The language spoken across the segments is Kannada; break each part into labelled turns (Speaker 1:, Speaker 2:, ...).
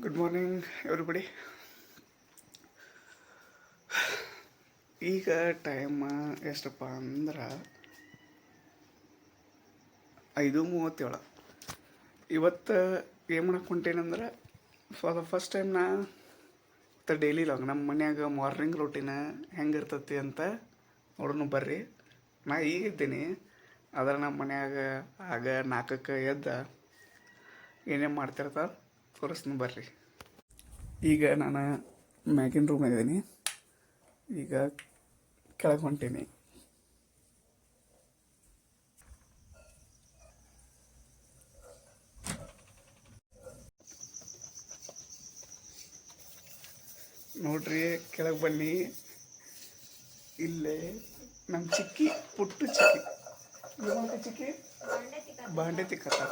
Speaker 1: Good morning everybody. ಈಗ ಟೈಮ್ ಎಷ್ಟಪ್ಪ ಅಂದ್ರೆ 5:37. ಇವತ್ತು ಏನು ಮಾಡಕ್ಕೆ ಹೊಂಟೇನಂದ್ರೆ ಫಾರ್ ದ ಫಸ್ಟ್ ಟೈಮ್ ನಾ ಡೈಲಿ ಲಾಗ್ ನಮ್ಮ ಮನ್ಯಾಗ ಮಾರ್ನಿಂಗ್ ರೂಟೀನ್ ಹೆಂಗೆ ಇರ್ತೈತಿ ಅಂತ ನೋಡೋಣ ಬರ್ರಿ. ನಾ ಈಗಿದ್ದೀನಿ ಆದರೆ ನಮ್ಮ ಮನ್ಯಾಗ ಆಗ 4ಕ್ಕೆ ಎದ್ದು ಏನೇನು ಮಾಡ್ತಿರ್ತಾರೆ ತೋರಿಸ್ತೀನಿ ಬರ್ರಿ. ಈಗ ನಾನು ಮ್ಯಾಗಿನ ರೂಮ್ ಇದ್ದೀನಿ. ಈಗ ಕೆಳಗೆ ಹೊಂಟೀನಿ. ನೋಡ್ರಿ ಕೆಳಗೆ ಬನ್ನಿ. ಇಲ್ಲೇ ನಮ್ಮ ಚಿಕ್ಕಿ ಪುಟ್ಟು ಚಿಕ್ಕಿ ಬಾಂಡೆ ತಿಕ್ಕತ್ತ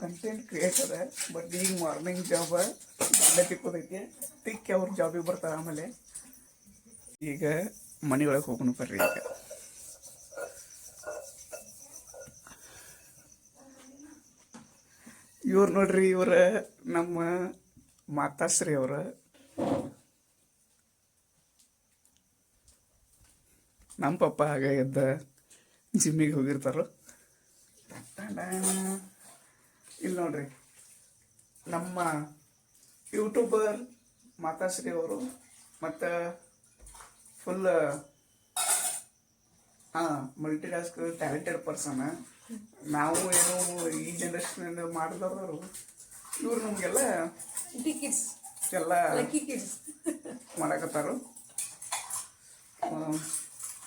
Speaker 1: ಕಂಟೆಂಟ್ ಕ್ರಿಯೇಟರ್. ಬಟ್ ಈಗ ಮಾರ್ನಿಂಗ್ ಜಾಬ್ ಬಾಂಡೆ ತಿಕ್ಕೋದೈತಿ. ತಿಕ್ಕಿ ಅವ್ರ ಜಾಬಿಗೆ ಬರ್ತಾರೆ. ಆಮೇಲೆ ಈಗ ಮನೆಯೊಳಗೆ ಹೋಗೋಣ ಬರ್ರಿ. ಈಗ ಇವ್ರು ನೋಡ್ರಿ, ಇವ್ರ ನಮ್ಮ ಮಾತಾಶ್ರೀ ಅವ್ರ. ನಮ್ಮ ಪಪ್ಪ ಆಗ ಎದ್ದ ಜಿಮ್ಮಿಗೆ ಹೋಗಿರ್ತಾರ. ಇಲ್ಲಿ ನೋಡ್ರಿ ನಮ್ಮ ಯೂಟ್ಯೂಬರ್ ಮಾತಾಶ್ರೀ ಅವರು. ಮತ್ತು full multi task talented person. ನಾವು ಏನು ಈ ಜನ್ರೇಷನ್ ಮಾಡಿದವರು. ಇವ್ರು ನಮಗೆಲ್ಲ ಎಲ್ಲ ಮಾಡಕತ್ತಾರು.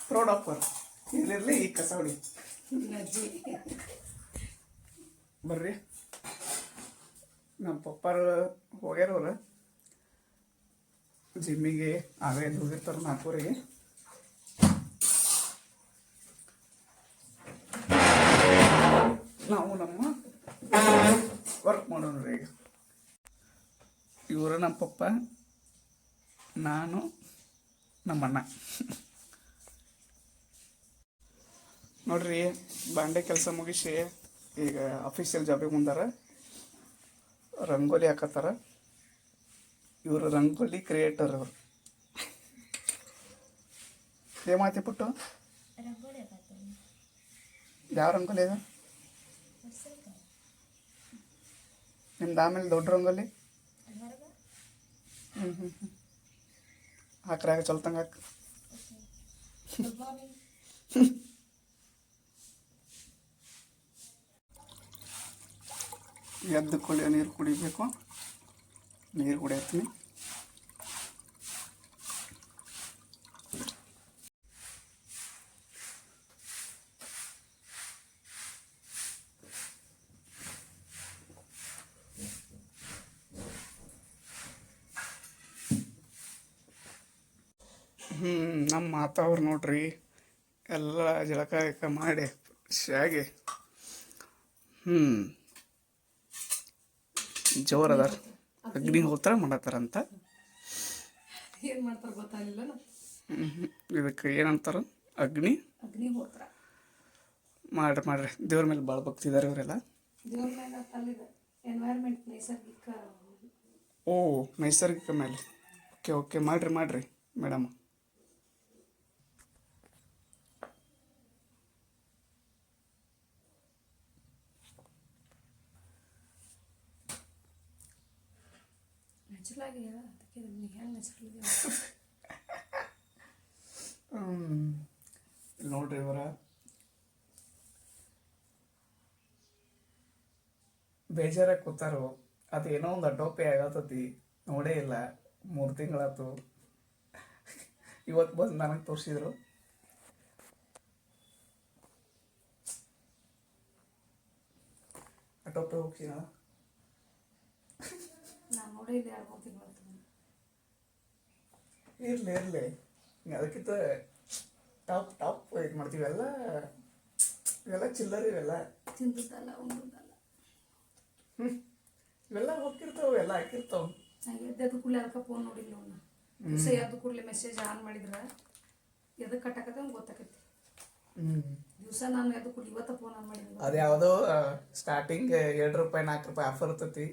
Speaker 1: Proud of our. ಇಲ್ಲಿರಲಿ ಈ ಕಸ ಹೊಡಿ ಬರ್ರಿ. ನಮ್ಮ ಪಪ್ಪಾರು ಹೋಗ್ಯಾರವ್ರ ಜಿಮ್ಮಿಗೆ. ಆಗೇ ಹೋಗಿರ್ತಾರೆ 4:00ಗೆ. ನಾವು ನಮ್ಮ ವರ್ಕ್ ಮಾಡೋಣ ರೀ. ಈಗ ಇವರು ನಮ್ಮ ಪಪ್ಪ, ನಾನು, ನಮ್ಮಣ್ಣ. ನೋಡ್ರಿ ಬಾಂಡೆ ಕೆಲಸ ಮುಗಿಸಿ ಈಗ ಅಫಿಷಿಯಲ್ ಜಾಬಿಗೆ ಮುಂದಾರ. ರಂಗೋಲಿ ಹಾಕತ್ತಾರ. ಇವರು ರಂಗೋಲಿ ಕ್ರಿಯೇಟರ್. ಅವರು ಏಮಾತಿ ಪುಟ್ಟು ಯಾವ ರಂಗೋಲಿ ಇದೆ ನಿಮ್ದು? ಆಮೇಲೆ ದೊಡ್ಡ ರಂಗೋಲಿ ಹಾಕ್ರಾಗ ಚಲ್ತಂಗ ಹಾಕ. ಎದ್ದು ಕುಡಿಯೋ ನೀರು ಕುಡಿಬೇಕು. ನೀರು ಕುಡಿಯತ್ತೀನಿ. ನಮ್ಮ ಮಾತಾವ್ರು ನೋಡ್ರಿ ಎಲ್ಲ ಜಳಕ ಗಿಳಕ ಮಾಡಿ ಶಾಗಿ ಜೋರದಾರ. ಅಗ್ನಿಹೋತ್ರ ಮಾಡತ್ತಾರಂತ.
Speaker 2: ಏನು ಮಾಡ್ತಾರೆ ಗೊತ್ತಾಗಿಲ್ಲ.
Speaker 1: ಇದಕ್ಕೆ ಏನಂತಾರ? ಅಗ್ನಿಹೋತ್ರ ಮಾಡ್ರಿ. ದೇವ್ರ ಮೇಲೆ ಭಾಳ ಭಕ್ತಿ ಇದ್ದಾರೆ ಇವರೆಲ್ಲ.
Speaker 2: ದೇವ್ರ ಮೇಲೆ ಅಲ್ಲಿದೆ ಎನ್ವೈರ್ಮೆಂಟ್ ನೈಸರ್ಗಿಕ.
Speaker 1: ಓ, ನೈಸರ್ಗಿಕ ಮೇಲೆ. ಓಕೆ ಮಾಡ್ರಿ ಮೇಡಮ್.
Speaker 2: ನ್ಯಾಚುರಲ್ ಆಗಿ ಅದಕ್ಕೆ ಹೆಂಗೆ ನ್ಯಾಚುರಲ್
Speaker 1: ನೋಡ್ರಿ ಇವರ ಬೇಜಾರಾಗಿ ಕೂತಾರೋ. ಅದೇನೋ ಒಂದು ಅಡ್ಡೋಪೆ ಆಗತ್ತತಿ. ನೋಡೇ ಇಲ್ಲ 3 ತಿಂಗಳಾಯ್ತು. ಇವತ್ತು ಬಂದು ನನಗೆ ತೋರಿಸಿದ್ರು. ಅಡ್ಡೋಪೆ ಹೋಗ್ತೀನ
Speaker 2: ನಾನು ನೋಡಿ ಇದೆ 2-3 ತಿಂಗಳು
Speaker 1: ಇರಲಿ. ಅದಕ್ಕಿಂತ ಟಾಪ್ ಇದು ಮಾಡ್ತೀವಿ. ಇವೆಲ್ಲ ಚಿಲ್ಲರ್. ಇವೆಲ್ಲ
Speaker 2: ತಿಂದದ್ದಲ್ಲ, ಉಂದದ್ದಲ್ಲ.
Speaker 1: ಇವೆಲ್ಲ ಹೋಗ್ತಿರ್ತಾವೆ, ಎಲ್ಲ ಹಾಕಿರ್ತಾವೆ.
Speaker 2: ಎದ್ದು ಕೂಡಲೇ ಅದಕ್ಕೆ ಫೋನ್ ನೋಡಿಲ್ಲ ಅವನ್ನ. ಎದ್ದು ಕೂಡಲೇ ಮೆಸೇಜ್ ಆನ್ ಮಾಡಿದ್ರೆ ಎದಕ್ಕೆ ಕಟ್ಟಾಕತ್ತೆ ಅವ್ನು ಗೊತ್ತಾಕೈತಿ. ದಿವಸ ನಾನು ಎದ್ದು ಕೂಡಲೇ ಇವತ್ತ ಫೋನ್ ಆನ್ ಮಾಡಿದ್ದೆ.
Speaker 1: ಅದು ಯಾವುದೋ ಸ್ಟಾರ್ಟಿಂಗ್ ₹2 ₹4 ಆಫರ್ ಇರ್ತೈತಿ.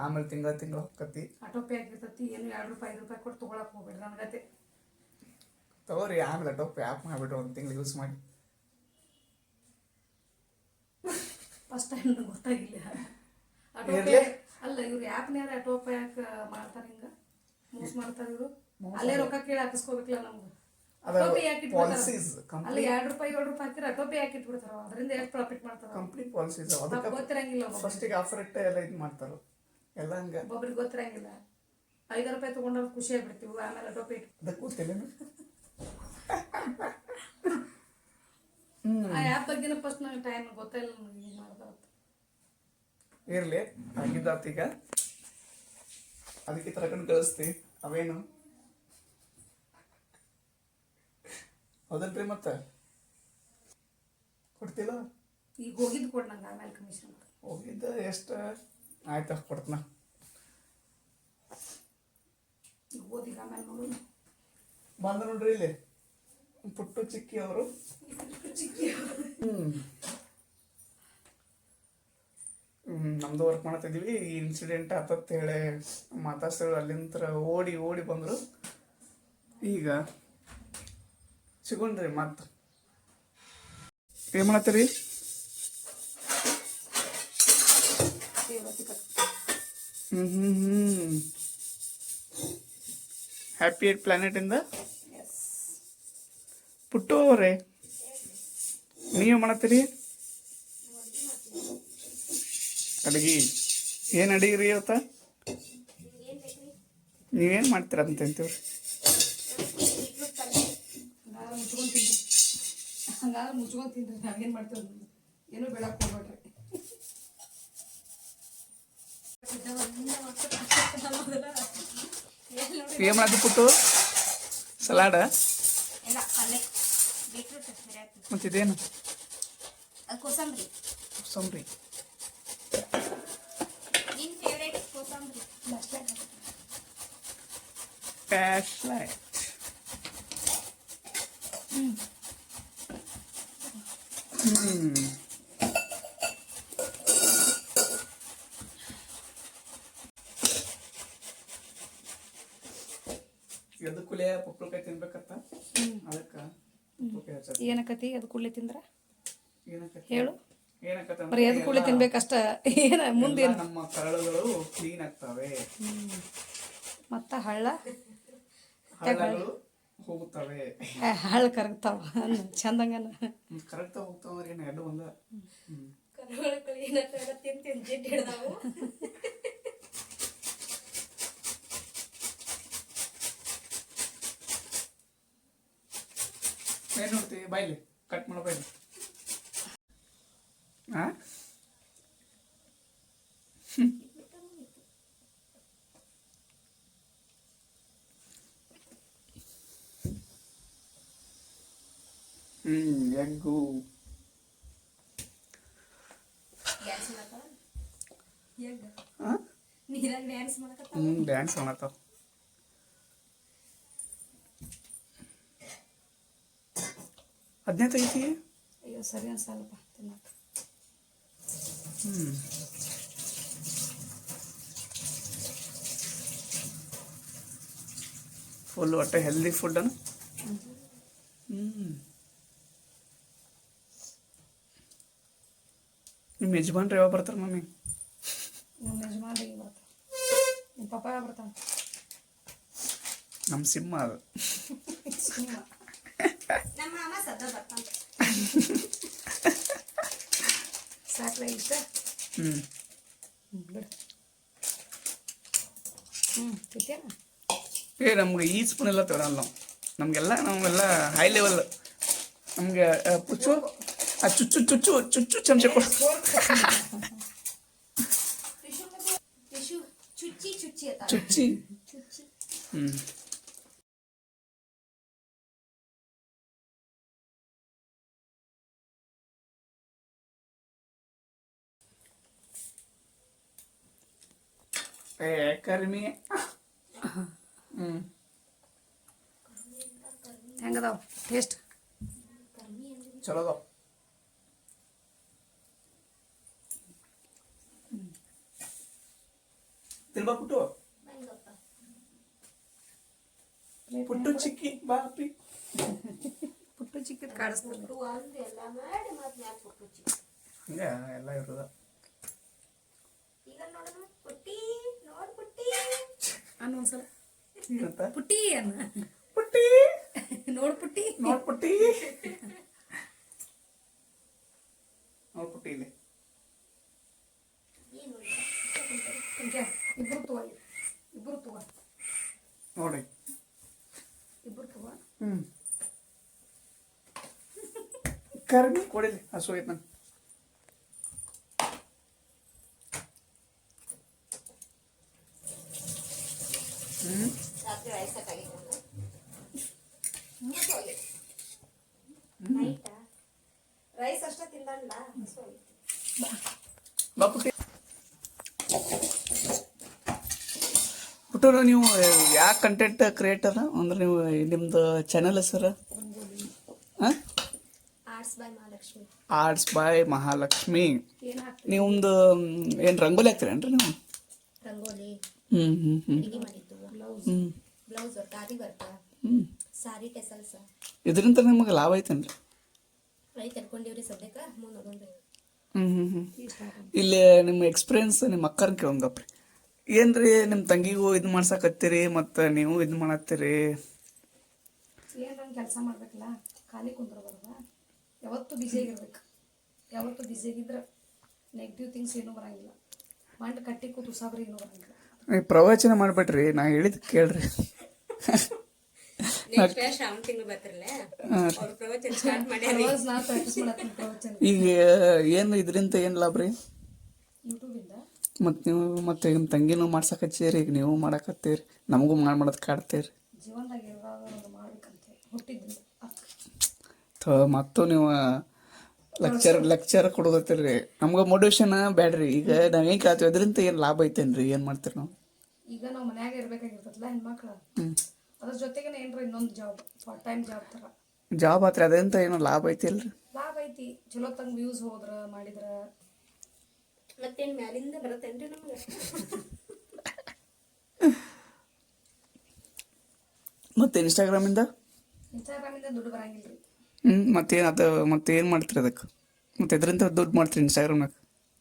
Speaker 1: ಆಮೇಲೆ ತಿಂಗಳ ಹೊಕ್ಕತಿ.
Speaker 2: ಆಟೋ ಪೇ ಆಗಿರ್ತೈತಿ. ಏನು 2 ರೂಪಾಯಿ 5 ರೂಪಾಯಿ ಕೊಟ್ಟು ತೊಗೊಳಕ್ಕೆ ಹೋಗ್ಬೇಡ್ರಿ ನನಗತೆ.
Speaker 1: ತಗೋರಿ, ಆಮೇಲೆ ಆಟೋ ಪೇ ಆ್ಯಪ್ ಮಾಡಿಬಿಟ್ರೆ 1 ತಿಂಗಳು ಯೂಸ್ ಮಾಡಿ.
Speaker 2: ಫಸ್ಟ್ ಟೈಮ್ ನನಗೆ ಗೊತ್ತಾಗಿಲ್ಲ ಆಟೋ ಪೇ. ಅಲ್ಲ ಇವ್ರು ಆ್ಯಪ್ನ್ಯಾರ ಆಟೋ ಪೇ ಯಾಕೆ ಮಾಡ್ತಾರೆ? ಹಿಂಗೆ ಮೋಸ ಮಾಡ್ತಾರೆ ಇವರು. ಅಲ್ಲೇ ರೊಕ್ಕ ಕೇಳಿ ಹಾಕಿಸ್ಕೋಬೇಕಲ್ಲ ನಮ್ಗೆ. ಆಟೋ ಪೇ ಯಾಕೆ ಇಟ್ಬಿಡ್ತಾರೆ? ಅಲ್ಲಿ 2 ರೂಪಾಯಿ 7 ರೂಪಾಯಿ ಹಾಕಿದ್ರೆ ಆಟೋ ಪೇ ಯಾಕೆ ಇಟ್ಬಿಡ್ತಾರ? ಅದರಿಂದ ಎಷ್ಟು ಪ್ರಾಫಿಟ್ ಮಾಡ್ತಾರ?
Speaker 1: ಕಂಪ್ನಿ ಪಾಲಿಸೀಸ್
Speaker 2: ಗೊತ್ತಿರಂಗಿಲ್ಲ.
Speaker 1: ಫಸ್ಟಿಗೆ ಆಫರ್ ಇಟ್ಟೆ ಎಲ್ಲ ಇದು ಮಾಡ್ತಾರೆ ಎಲ್ಲ ಹಂಗೆ.
Speaker 2: ಒಬ್ಬರಿಗೆ ಗೊತ್ತಿರಂಗಿಲ್ಲ. 5 ರೂಪಾಯಿ ತೊಗೊಂಡ್ರೆ ಖುಷಿ ಆಗ್ಬಿಡ್ತೀವಿ. ಆಮೇಲೆ ಆಟೋ ಪೇ
Speaker 1: ಅದಕ್ಕೆ ಗೊತ್ತಿಲ್ಲ.
Speaker 2: ಆ ಆ್ಯಪ್ ಬಗ್ಗೆನೂ ಫಸ್ಟ್ ನನಗೆ ಟೈಮ್ ಗೊತ್ತಿಲ್ಲ. ನನಗೆ ಹಿಂಗೆ ಮಾಡ್ತಾರೆ
Speaker 1: ಇರಲಿ, ಆಗಿದ್ದಾತೀಗ ಅದಕ್ಕೆ ತರಕೊಂಡು ಕಳಿಸ್ತಿ. ಅವೇನು ಹೌದಲ್ರಿ? ಮತ್ತೆ ಕೊಡ್ತಿಲ್ಲ.
Speaker 2: ಈಗ ಹೋಗಿದ್ದು ಕೊಡು ನಂಗೆ, ಆಮೇಲೆ ಕಮಿಷನ್
Speaker 1: ಹೋಗಿದ್ದ ಎಷ್ಟು ಆಯ್ತು ಕೊಡ್ತನ.
Speaker 2: ಈಗ ಓದಿಗ ಆಮೇಲೆ ನೋಡು.
Speaker 1: ಬಂದ ನೋಡ್ರಿ ಇಲ್ಲಿ ಪುಟ್ಟು ಚಿಕ್ಕಿ ಅವರು. ನಮ್ದು ವರ್ಕ್ ಮಾಡ್ತಿದ್ವಿ. ಈ ಇನ್ಸಿಡೆಂಟ್ ಆತತ್ ಹೇಳಿ ಮಾತಾಡ್ಸಿದ್ರು. ಅಲ್ಲಿಂದ ಓಡಿ ಓಡಿ ಬಂದರು. ಈಗ ಸಿಗೊಂಡ್ರಿ ಮತ್ತೆ ಏನು ಮಾಡತ್ತೀರಿ? ಹ್ಯಾಪಿ ಏಟ್ ಪ್ಲಾನೆಟಿಂದ ಪುಟ್ಟು ಅವರೇ ನೀವು ಮಾಡತ್ತೀರಿ ಅಡುಗೆ? ಏನು ಅಡಿಗೆ ರೀ ಇವತ್ತ? ನೀವೇನು ಮಾಡ್ತೀರ ಅಂತ ಅಂತೀವ್ರಿ?
Speaker 2: ಹಂಗಾದ್ರೆ ಮುಚ್ಕೊಂಡು ತಿಂದ್ರಿ. ನಾವೇನು ಮಾಡ್ತೀವಿ? ಏನೂ ಬೆಳಕ್ಕೆ ಹೋಗ್ಬೇಡ್ರಿ.
Speaker 1: ಏನು ಮಾಡೋದು ಪುಟ್ಟು? ಸಲಾಡ ಮತ್ತಿದೇನು?
Speaker 3: ಕೋಸಂಬರಿ.
Speaker 1: ಕೋಸಂಬರಿ ಫ್ಲಾಶ್ಲೈಟ್. ಎದಕ್ಕೂಲೆ ಪಪ್ಪಳಕಾಯಿ ತಿನ್ಬೇಕತ್ತ. ಅದಕ್ಕೆ
Speaker 2: ಏನಕತಿ? ಅದು ಕುಳ್ಳಿ ತಿಂದ್ರ
Speaker 1: ಏನಕ್ಕತ್ತ
Speaker 2: ಹೇಳು.
Speaker 1: ಏನಕ್ಕತ್ತ
Speaker 2: ಬರೀ ಅದು ಕುಳ್ಳಿ ತಿನ್ಬೇಕಷ್ಟ. ಏನ ಮುಂದೆ
Speaker 1: ನಮ್ಮ ಕರಳುಗಳು ಕ್ಲೀನ್ ಆಗ್ತವೆ.
Speaker 2: ಮತ್ತ ಹಳ್ಳ
Speaker 1: ಹಳ್ಳಗಳು ಹೋಗುತ್ತವೆ.
Speaker 2: ಹಳ್ಳ ಕರಗ್ತಾವ ಚಂದಂಗನ
Speaker 1: ಕರೆಕ್ಟ್ ಹೋಗ್ತಾವ. ಏನು ಎರಡು ಒಂದ ಏನು ನೋಡ್ತೀವಿ? ಬಾಯ್ಲಿ ಕಟ್ ಮಾಡೋ ಬಾಯ್ಲಿ. ಹಾಂ ಎಗ್ಗು ಡ್ಯಾನ್ಸ್ ಮಾಡತ್ತಾವ. ಅದನ್ನೇ ತೆಗಿತಿ.
Speaker 2: ಅಯ್ಯೋ ಸರಿ ಅನ್ಸಲ್ಲಪ್ಪ ತಿನ್ನಕ್ಕೆ.
Speaker 1: ಫುಲ್ ಒಟ್ಟೆ ಹೆಲ್ದಿ ಫುಡ್ ಅನ್ನು. ನಿಮ್ಮ ಯಜಮಾನ್ರು ಯಾವಾಗ ಬರ್ತಾರೆ ಮಮ್ಮಿ?
Speaker 2: ನಮ್ಮ ಯಜಮಾನ್ರಿಗೆ ಬರ್ತಾನೆ. ನಿಮ್ಮ ಪಪ್ಪ ಯಾವಾಗ ಬರ್ತಾನೆ?
Speaker 1: ನಮ್ಮ ಸಿಂಹ ಅದು.
Speaker 3: ನಮ್ಮ ಮಾಮ ಸದ್ದ ಬರ್ತಾನೆ.
Speaker 2: ಸಾಕ್ಲ ಇಷ್ಟ. ಬಿಡು. ತಿಂತೇನ?
Speaker 1: ನಮ್ಗೆ ಈ ಸ್ಪೂನ್ ಎಲ್ಲ ತಗೊಳಲ್ಲ ನಾವು. ನಮಗೆಲ್ಲ ಹೈ ಲೆವೆಲ್. ನಮಗೆ ಪುಚ್ಚು ಚುಚ್ಚು ಚುಚ್ಚು ಚುಚ್ಚು ಚಮಚ ಕೊಡು.
Speaker 3: ಚುಚ್ಚಿ ಚುಚ್ಚಿ
Speaker 1: ಚುಚ್ಚಿ. ಕರ್ಮಿ.
Speaker 2: ಹೆಂಗದಾವ ಟೇಸ್ಟ್?
Speaker 1: ಚಲೋ ಅದಾವ. ತಿನ್ಬಾ ಪುಟ್ಟು ಪುಟ್ಟು ಚಿಕ್ಕಿ ಬಾ ಅಪ್ಪಿ.
Speaker 2: ಪುಟ್ಟು ಚಿಕ್ಕದ್ ಕಾಡಿಸ್ತಾರೆ.
Speaker 3: ಒಂದು ಎಲ್ಲ ಮಾಡಿ ಮತ್ತೆ ಮ್ಯಾಕ್ ಕೊಟ್ಟು
Speaker 1: ಹಂಗೆ ಎಲ್ಲ ಇರೋದ.
Speaker 3: ಈಗ ನೋಡೋಣ ಪುಟ್ಟಿ ನೋಡ್ ಪುಟ್ಟಿ
Speaker 2: ಅನ್ನ ಒಂದ್ಸಲ
Speaker 1: ಅಂತ
Speaker 2: ಪುಟ್ಟಿ ಅನ್ನ
Speaker 1: ಪುಟ್ಟಿ
Speaker 2: ನೋಡ್ ಪುಟ್ಟಿ
Speaker 1: ನೋಡ್ ಪುಟ್ಟಿ ನೋಡ್ ಪುಟ್ಟಿ ಇಲ್ಲಿ
Speaker 3: ಏನು
Speaker 2: ಹಿಂಗೆ ಇಬ್ರು ತಗೋ ಇಬ್ರು ತಗೋ
Speaker 1: ನೋಡಿ.
Speaker 2: ಇಬ್ರು ತಗೋ.
Speaker 1: ಕರ್ಮಿ ಕೊಡಿಲಿ ಹಸು ಐತೆ ನಂಗೆ.
Speaker 3: ರಾತ್ರಿ ರೈಸ್ ಸಾಕಾಗಿತ್ತು ನೈಟಾ ರೈಸ್ ಅಷ್ಟೇ ತಿಂದಲ್ಲ ಹಸು
Speaker 1: ಬಾ ಪುಟ್ಟಿ. ಪುಟ್ಟು ನೀವು ಯಾವ ಕಂಟೆಂಟ್ ಕ್ರಿಯೇಟರ್ ಅಂದ್ರೆ ನೀವು ನಿಮ್ದು ಚಾನಲ್ ಹೆಸರು ಹಾಂ
Speaker 3: ಆರ್ಟ್ಸ್ ಬೈ ಮಹಾಲಕ್ಷ್ಮಿ.
Speaker 1: ಆರ್ಟ್ಸ್ ಬಾಯ್ ಮಹಾಲಕ್ಷ್ಮಿ.
Speaker 2: ಏನ್ ಹಾಕ್ತೀವಿ
Speaker 1: ನೀವೊಂದು ಏನು ರಂಗೋಲಿ ಹಾಕ್ತೀರೇನ್ರಿ ನೀವು?
Speaker 3: ರಂಗೋಲಿ
Speaker 1: ಹ್ಞೂ
Speaker 3: ಅಡಿಗೆ ಮಾಡಿದ್ದು
Speaker 2: ಬ್ಲೌಸ್
Speaker 3: ಬ್ಲೌಸ್ ವರ್ಕ್ ಆರಿ ವರ್ಕ್ ಸಾರಿ ಟೆಸಲ್ಸ್
Speaker 1: ಇದರಿಂದ ನಿಮಗೆ ಲಾಭ ಐತೇನ್ರಿ?
Speaker 3: ರೈತ ಎಡ್ಕೊಂಡಿವ್ರಿ ಸದ್ಯಕ್ಕೆ ಮುಂದೆ ನೋಡೋಣ್ರಿ.
Speaker 1: ಇಲ್ಲಿ ನಿಮ್ಮ ಎಕ್ಸ್ಪೀರಿಯನ್ಸ್ ನಿಮ್ಮ ಅಕ್ಕನ ಕೇಳಂಗಪ್ರಿ. ಏನ್ರಿ ನಿಮ್ಮ ತಂಗಿಗೂ ಇದು ಮಾಡ್ಸಕತ್ತೀರಿ ಮತ್ತು ನೀವು ಇದು ಮಾಡತ್ತೀರಿ?
Speaker 2: ಏನ್ರಂಗೆ ಕೆಲಸ ಮಾಡ್ಬೇಕಲ್ಲ, ಖಾಲಿ ಕುಂದ್ರಬಾರ್ದ. ಯಾವತ್ತು ಬಿಸಿ ಆಗಿರ್ಬೇಕು. ಯಾವತ್ತು ಬಿಸಿ ಆಗಿದ್ರೆ ನೆಗೆಟಿವ್ ಥಿಂಗ್ಸ್ ಏನೂ ಬರಂಗಿಲ್ಲ. ಮಂಡ್ ಕಟ್ಟಿ ಕೂತು ಸಾಬ್ರಿ ಏನೂ ಬರಂಗಿಲ್ಲ.
Speaker 1: ನೀವು ಪ್ರವಚನ ಮಾಡ್ಬೇಡ್ರಿ, ನಾ ಹೇಳಿದ್ ಕೇಳ್ರಿ.
Speaker 3: ನೆಕ್ಸ್ಟ್ ಶ್ರಾವಣ ತಿಂಗಳು ಬರ್ತಿರಲ್ಲ ಅವ್ರ ಪ್ರವಚನ ಸ್ಟಾರ್ಟ್ ಮಾಡ್ಯಾರಿ.
Speaker 2: ರೋಸ್ ನಾ ಪ್ರಾಕ್ಟೀಸ್ ಮಾಡತ್ತೀನಿ ಪ್ರವಚನ
Speaker 1: ಈಗ ಏನು ಇದರಿಂದ ಏನು ಲಾಭ ರೀ?
Speaker 2: ಯೂಟ್ಯೂಬಿಂದ.
Speaker 1: ಮತ್ತು ನೀವು ಮತ್ತು ನಿಮ್ಮ ತಂಗಿನೂ ಮಾಡ್ಸಕತ್ತೀರಿ, ಈಗ ನೀವು ಮಾಡಕತ್ತೀರಿ, ನಮಗೂ ಮಾಡೋದು ಕಾಡ್ತೀರಿ.
Speaker 2: ಜೀವನದಾಗ ಏನಾದ್ರು ಮಾಡ್ಬೇಕಂತೆ ಹುಟ್ಟಿದ್ದು
Speaker 1: ಮತ್ತು ನೀವು ಲೆಕ್ಚರ್ ಕೊಡೋದತ್ತೀರಿ. ನಮ್ಗೆ ಮೋಟಿವೇಶನ್ ಬ್ಯಾಡ್ರಿ. ಈಗ ನಾವೇನು ಕೇಳ್ತೀವಿ ಅದರಿಂದ ಏನು ಲಾಭ ಐತೇನ್ರಿ? ಏನು ಮಾಡ್ತೀರಿ ನಾವು?
Speaker 2: ಈಗ ನಾವು ಮನ್ಯಾಗ ಇರ್ಬೇಕಾಗಿರ್ತದಲ್ಲ ಹೆಣ್ಮಕ್ಳು, ಅದ್ರ ಜೊತೆಗೆ ಏನ್ರ ಇನ್ನೊಂದು ಜಾಬ್, ಪಾರ್ಟ್ ಟೈಮ್ ಜಾಬ್ ಥರ
Speaker 1: ಜಾಬ್ ಆತ್ರಿ, ಅದರಿಂದ ಏನೋ ಲಾಭ ಐತಿ ಅಲ್ರಿ?
Speaker 2: ಲಾಭ ಐತಿ. ಚಲೋ ತಂಗ ವ್ಯೂಸ್ ಹೋದ್ರ ಮಾಡಿದ್ರ
Speaker 3: ಮತ್ತೇನ್ ಮ್ಯಾಲಿಂದ ಬರತ್ತೇನ್ರಿ ನಮ್ಗೆ?
Speaker 1: ಮತ್ತು ಇನ್ಸ್ಟಾಗ್ರಾಮಿಂದ
Speaker 2: ದುಡ್ಡು ಬರಂಗಿಲ್ರಿ.
Speaker 1: ಮತ್ತೇನು ಅದು ಮತ್ತೇನು ಮಾಡ್ತೀರಿ ಅದಕ್ಕೆ? ಮತ್ತು ಇದರಿಂದ ದುಡ್ಡು ಮಾಡ್ತೀರಿ ಇನ್ಸ್ಟಾಗ್ರಾಮ್ನಾಗ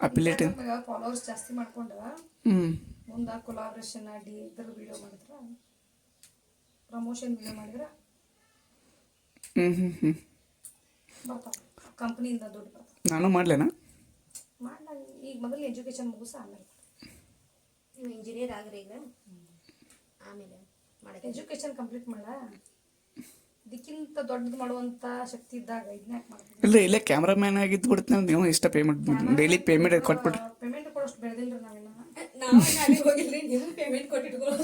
Speaker 1: ಅಫಿಲಿಯೇಟ್?
Speaker 2: ಫಾಲೋವರ್ಸ್ ಜಾಸ್ತಿ ಮಾಡ್ಕೊಂಡ್ರ
Speaker 1: ಹ್ಞೂ
Speaker 2: ಮುಂದೆ ಕೊಲಾಬ್ರೇಷನ್ ಆಡಿ ಇದ್ರ ವಿಡಿಯೋ ಮಾಡಿದ್ರ, ಪ್ರಮೋಷನ್ ವಿಡಿಯೋ ಮಾಡಿದ್ರ ಬರ್ತಾವ. ಕಂಪ್ನಿಯಿಂದ ದುಡ್ಡು ಬರ್ತಾವ.
Speaker 1: ನಾನು ಮಾಡ್ಲೇನಾ?
Speaker 2: ಮಾಡ್ಲ ಈಗ ಮೊದಲು ಎಜುಕೇಶನ್ ಮುಗಿಸ ಆಮೇಲೆ
Speaker 3: ನೀವು ಇಂಜಿನಿಯರ್ ಆಗ್ರಿ ಈಗ ಆಮೇಲೆ ಮಾಡಕ್ಕೆ
Speaker 2: ಎಜುಕೇಶನ್ ಕಂಪ್ಲೀಟ್ ಮಾಡ. ಇದಕ್ಕಿಂತ ದೊಡ್ಡದು ಮಾಡುವಂತ ಶಕ್ತಿ ಇದ್ದಾಗ ಇದನ್ನ ಮಾಡ್ತೀವಿ.
Speaker 1: ಇಲ್ಲ ಇಲ್ಲೇ ಕ್ಯಾಮ್ರಾಮ್ಯಾನ್ ಆಗಿದ್ದು ಬಿಡ್ತೀನಿ. ನೀವು ಇಷ್ಟ ಪೇಮೆಂಟ್ ಡೈಲಿ ಪೇಮೆಂಟ್ ಕೊಟ್ಬಿಡ್ರಿ.
Speaker 2: ಪೇಮೆಂಟ್ ಕೊಡೋಷ್ಟು ಬೆಳೆದಿಲ್ರಿ ನಾವೇನ.
Speaker 3: ನಾವು ಅಲ್ಲಿ ಹೋಗಿಲ್ರಿ, ನೀವು ಪೇಮೆಂಟ್ ಕೊಟ್ಟಿಟ್ಕೊಳ್ಳೋ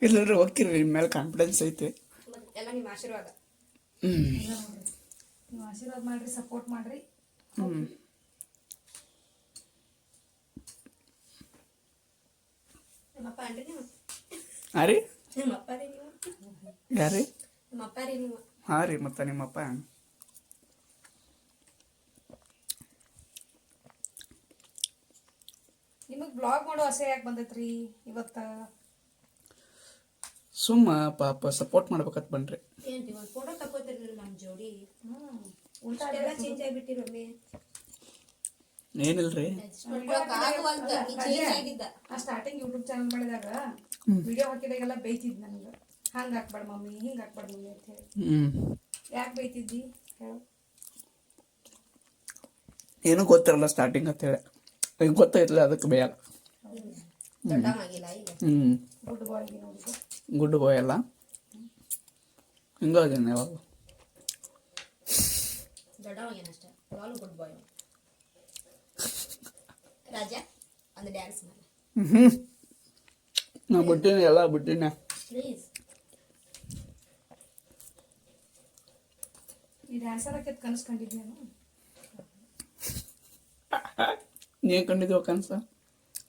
Speaker 1: ಇಲ್ಲರಿ ಹೋಗ್ತೀರಿ, ನಿಮ್ಮ ಮೇಲೆ ಕಾನ್ಫಿಡೆನ್ಸ್ ಐತೆ.
Speaker 3: ಎಲ್ಲ ನಿಮ್ಮ ಆಶೀರ್ವಾದ.
Speaker 2: ನೀವು ಆಶೀರ್ವಾದ ಮಾಡ್ರಿ, ಸಪೋರ್ಟ್ ಮಾಡ್ರಿ.
Speaker 3: ನಿಮ್ಮಪ್ಪ ಅನ್ರಿ ನೀವು?
Speaker 1: ಹಾಂ ರೀ?
Speaker 3: ನಿಮ್ಮಪ್ಪ ರೀ ನೀವು?
Speaker 1: ಯಾರು ರೀ?
Speaker 3: ನಿಮ್ಮಪ್ಪ ರೀ ನೀವು?
Speaker 1: ಹಾಂ ರೀ. ಮತ್ತು ನಿಮ್ಮಪ್ಪ
Speaker 2: ನಿಮಗೆ ಬ್ಲಾಗ್ ಮಾಡೋ ಆಸೆ ಯಾಕೆ ಬಂದೈತ್ರಿ ಇವತ್ತ?
Speaker 1: ಸುಮ್ಮ ಪಾಪ ಸಪೋರ್ಟ್ ಮಾಡ್ಬೇಕಂತ ಬನ್ರಿ.
Speaker 3: ಏನ್ರಿ ಒಂದು ಫೋಟೋ ತಗೋತಿರ್ಲಿಲ್ಲ ನಮ್ಮ ಜೋಡಿ?
Speaker 2: ಉಲ್ಟಾ
Speaker 3: ಎಲ್ಲ ಚೇಂಜ್ ಆಗಿಬಿಟ್ಟಿರಮ್ಮೆ.
Speaker 1: ಏನಿಲ್ರಿ,
Speaker 3: ಚೇಂಜ್ ಆಗಿದ್ದ.
Speaker 2: ನಾ ಸ್ಟಾರ್ಟಿಂಗ್ ಯೂಟ್ಯೂಬ್ ಚಾನಲ್ ಮಾಡಿದಾಗ ವಿಡಿಯೋ ಹಾಕಿದಾಗೆಲ್ಲ ಬೈತಿದ್ ನನಗೆ, ಹಂಗೆ ಹಾಕ್ಬೇಡ ಮಮ್ಮಿ, ಹಿಂಗೆ ಹಾಕ್ಬೇಡ ಮಮ್ಮಿ ಅಂತ ಹೇಳಿ. ಯಾಕೆ ಬೈತಿದ್ದಿ ಹೇಳು?
Speaker 1: ಏನೂ ಗೊತ್ತಿರಲ್ಲ ಸ್ಟಾರ್ಟಿಂಗ್ ಅಂತ ಹೇಳಿ. ಈಗ ಗೊತ್ತಾಯ್ತಲ್ಲ ಅದಕ್ಕೆ ಬೇಯಲ್ಲ.
Speaker 3: ದೊಡ್ಡವಾಗಿಲ್ಲ ಈಗ.
Speaker 2: ಗುಡ್ ಬಾಯ್ಗೆ ನೋಡಿದ್ದು
Speaker 1: ಗುಡ್ ಬಾಯ್ ಅಲ್ಲ, ಹಿಂಗಾಗೇನೆ ಯಾವಾಗ
Speaker 3: ದೊಡ್ಡವಾಗೇನಷ್ಟೇ, ಯಾವಾಗಲೂ ಗುಡ್ ಬಾಯ್. ರಾಜ ಒಂದು ಡ್ಯಾನ್ಸ್ ಮಾಡಿ
Speaker 1: ನಾ ಬಿಟ್ಟಿನಿ, ಎಲ್ಲ ಬಿಟ್ಟಿನ.
Speaker 3: ಪ್ಲೀಸ್.
Speaker 2: ಈ ಡ್ಯಾನ್ಸರ್ ಹಾಕಿದ್ ಕನಸ್ಕೊಂಡಿದ್ದೇನು?
Speaker 1: ನೀನು ಕಂಡಿದ್ದೀವ ಕನಸ?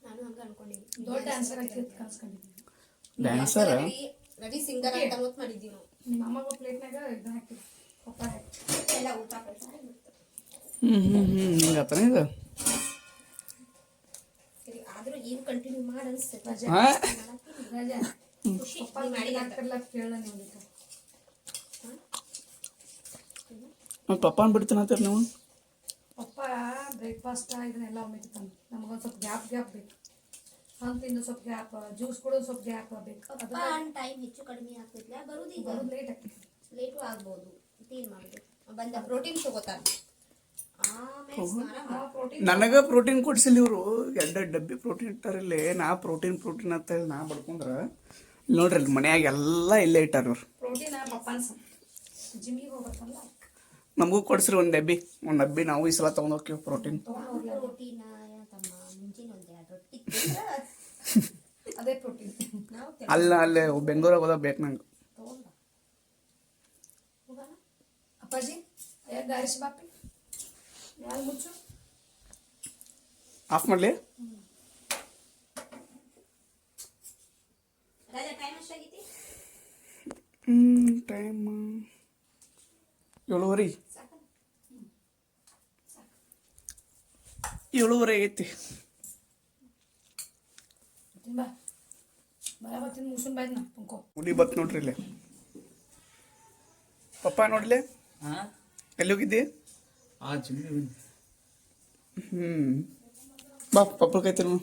Speaker 3: ನಾನು ಹಂಗೆ ಅನ್ಕೊಂಡಿದ್ದೆ.
Speaker 2: ದೊಡ್ಡ ಡ್ಯಾನ್ಸರ್ ಹಾಕಿದ್ ಕನಸ್ಕೊಂಡಿದ್ದೀನಿ.
Speaker 1: ಡ್ಯಾನ್ಸರ್
Speaker 3: ರವಿ ಸಿಂಗರ್ ಅಂತ ಗೊತ್ತು ಮಾಡಿದ್ದೀವಿ ನಾವು.
Speaker 2: ನಿಮ್ಮ ಅಮ್ಮಗ ಪ್ಲೇಟ್ನಾಗ ಇದನ್ನ ಹಾಕಿದ್ವಿ, ಪಪ್ಪ ಹಾಕಿ
Speaker 3: ಎಲ್ಲ ಊಟ ಕಳ್ಸ.
Speaker 1: ಹಿಂಗೆ ಆತನ ಇದು?
Speaker 3: ಕಂಟಿನ್ಯೂ ಮಾಡಿ ಅನಿಸ್ತೈತೆ
Speaker 2: ರಜೆ
Speaker 1: ಹಾಂ
Speaker 2: ರಜೆ
Speaker 3: ಖುಷಿ
Speaker 2: ಪಪ್ಪ ಮಾಡಿಲ್ಲ ಕೇಳ ನೀವು
Speaker 1: ಪಪ್ಪನ ಬಿಡ್ತೀನಂತೀರಿ ನೀವು
Speaker 2: ಪಪ್ಪ ಬ್ರೇಕ್ಫಾಸ್ಟ್ ಇದನ್ನೆಲ್ಲ ಒಮ್ಮೆಗೆ ತಂದು ನಮಗೊಂದು ಸ್ವಲ್ಪ ಗ್ಯಾಪ್ ಬೇಕು ಹಣ್ಣು ತಿಂದು ಸ್ವಲ್ಪ ಗ್ಯಾಪ್ ಜ್ಯೂಸ್ ಕೊಡೋದು ಸ್ವಲ್ಪ ಗ್ಯಾಪ್ ಬೇಕು ಅದು
Speaker 3: ಟೈಮ್ ಹೆಚ್ಚು ಕಡಿಮೆ ಆಗ್ತೈತಿಲ್ಲ ಬರೋದು ಈಗ
Speaker 2: ಬರೋದು ಲೇಟ್ ಆಗ್ತೈತಿ
Speaker 3: ಲೇಟು ಆಗ್ಬೋದು ಏನು ಮಾಡೋದು ಬಂದ ಪ್ರೋಟೀನ್ ತಗೋತಾರ ಆಮೇಲೆ ಸ್ನಾನ ಮಾಡಿ
Speaker 2: ಪ್ರೋಟೀನ್
Speaker 1: ನನಗೆ ಪ್ರೋಟೀನ್ ಕೊಡ್ಸಿಲ್ಲ ಇವರು 2 ಡಬ್ಬಿ ಪ್ರೋಟೀನ್ ಇಟ್ಟಾರಿಲ್ಲಿ ನಾ ಪ್ರೋಟೀನ್ ಅಂತ ಹೇಳಿ ನಾ ಬಡ್ಕೊಂಡ್ರೆ ಇಲ್ಲಿ ನೋಡ್ರಿ ಇಲ್ಲಿ ಮನ್ಯಾಗ ಎಲ್ಲ ಇಲ್ಲೇ ಇಟ್ಟಾರ ಇವ್ರು
Speaker 2: ಪ್ರೋಟೀನ್ ಪಪ್ಪನ ಜಿಮ್ಮಿಗೆ ಹೋಗ್ಬೇಕಲ್ಲ
Speaker 1: ನಮಗೂ ಕೊಡ್ಸ್ರಿ ಒಂದು ಡಬ್ಬಿ ನಾವು ಈ ಸಲ ತೊಗೊಂಡು ಹೋಗ್ತೀವಿ ಪ್ರೋಟೀನ್
Speaker 3: ಪ್ರೋಟೀನ್ ತಮ್ಮ ಮುಂಚಿನ ಒಂದು 2 ರೊಟ್ಟಿ
Speaker 2: ಅದೇ ಪ್ರೋಟೀನ್
Speaker 3: ನಾವು
Speaker 1: ಅಲ್ಲೇ ಬೆಂಗಳೂರಾಗ ಹೋದಾಗ ಬೇಕು ನಂಗೆ
Speaker 3: ತಗೊಂಡ ಹೋಗೋಣ
Speaker 2: ಅಪ್ಪಾಜಿ ಯಾಕೆ ಗಾರಿಸಿ ಬಾಪಿ ಯಾರು ಮುಚ್ಚು
Speaker 1: ಆಫ್ ಮಾಡಲಿ
Speaker 3: ರಾಜಾ ಟೈಮ್ ಎಷ್ಟಾಗೈತಿ
Speaker 1: ಟೈಮ್ 7:30 7:30 ಆಗೈತಿ
Speaker 2: ಬಾ ಬರಾಬರ್ತೀನಿ ಮುಗಿಸ್ಕೊಂಡು ಬಾಯ್ದು ನಾ ಪಂಕೋ
Speaker 1: ಹುಡಿ ಬತ್ ನೋಡ್ರಿ ಇಲ್ಲೇ ಪಪ್ಪ ನೋಡ್ಲಿ ಎಲ್ಲಿ ಹೋಗಿದ್ದಿ ಬಾ ಪಪ್ಪ ಕೈತಿ ನಾವು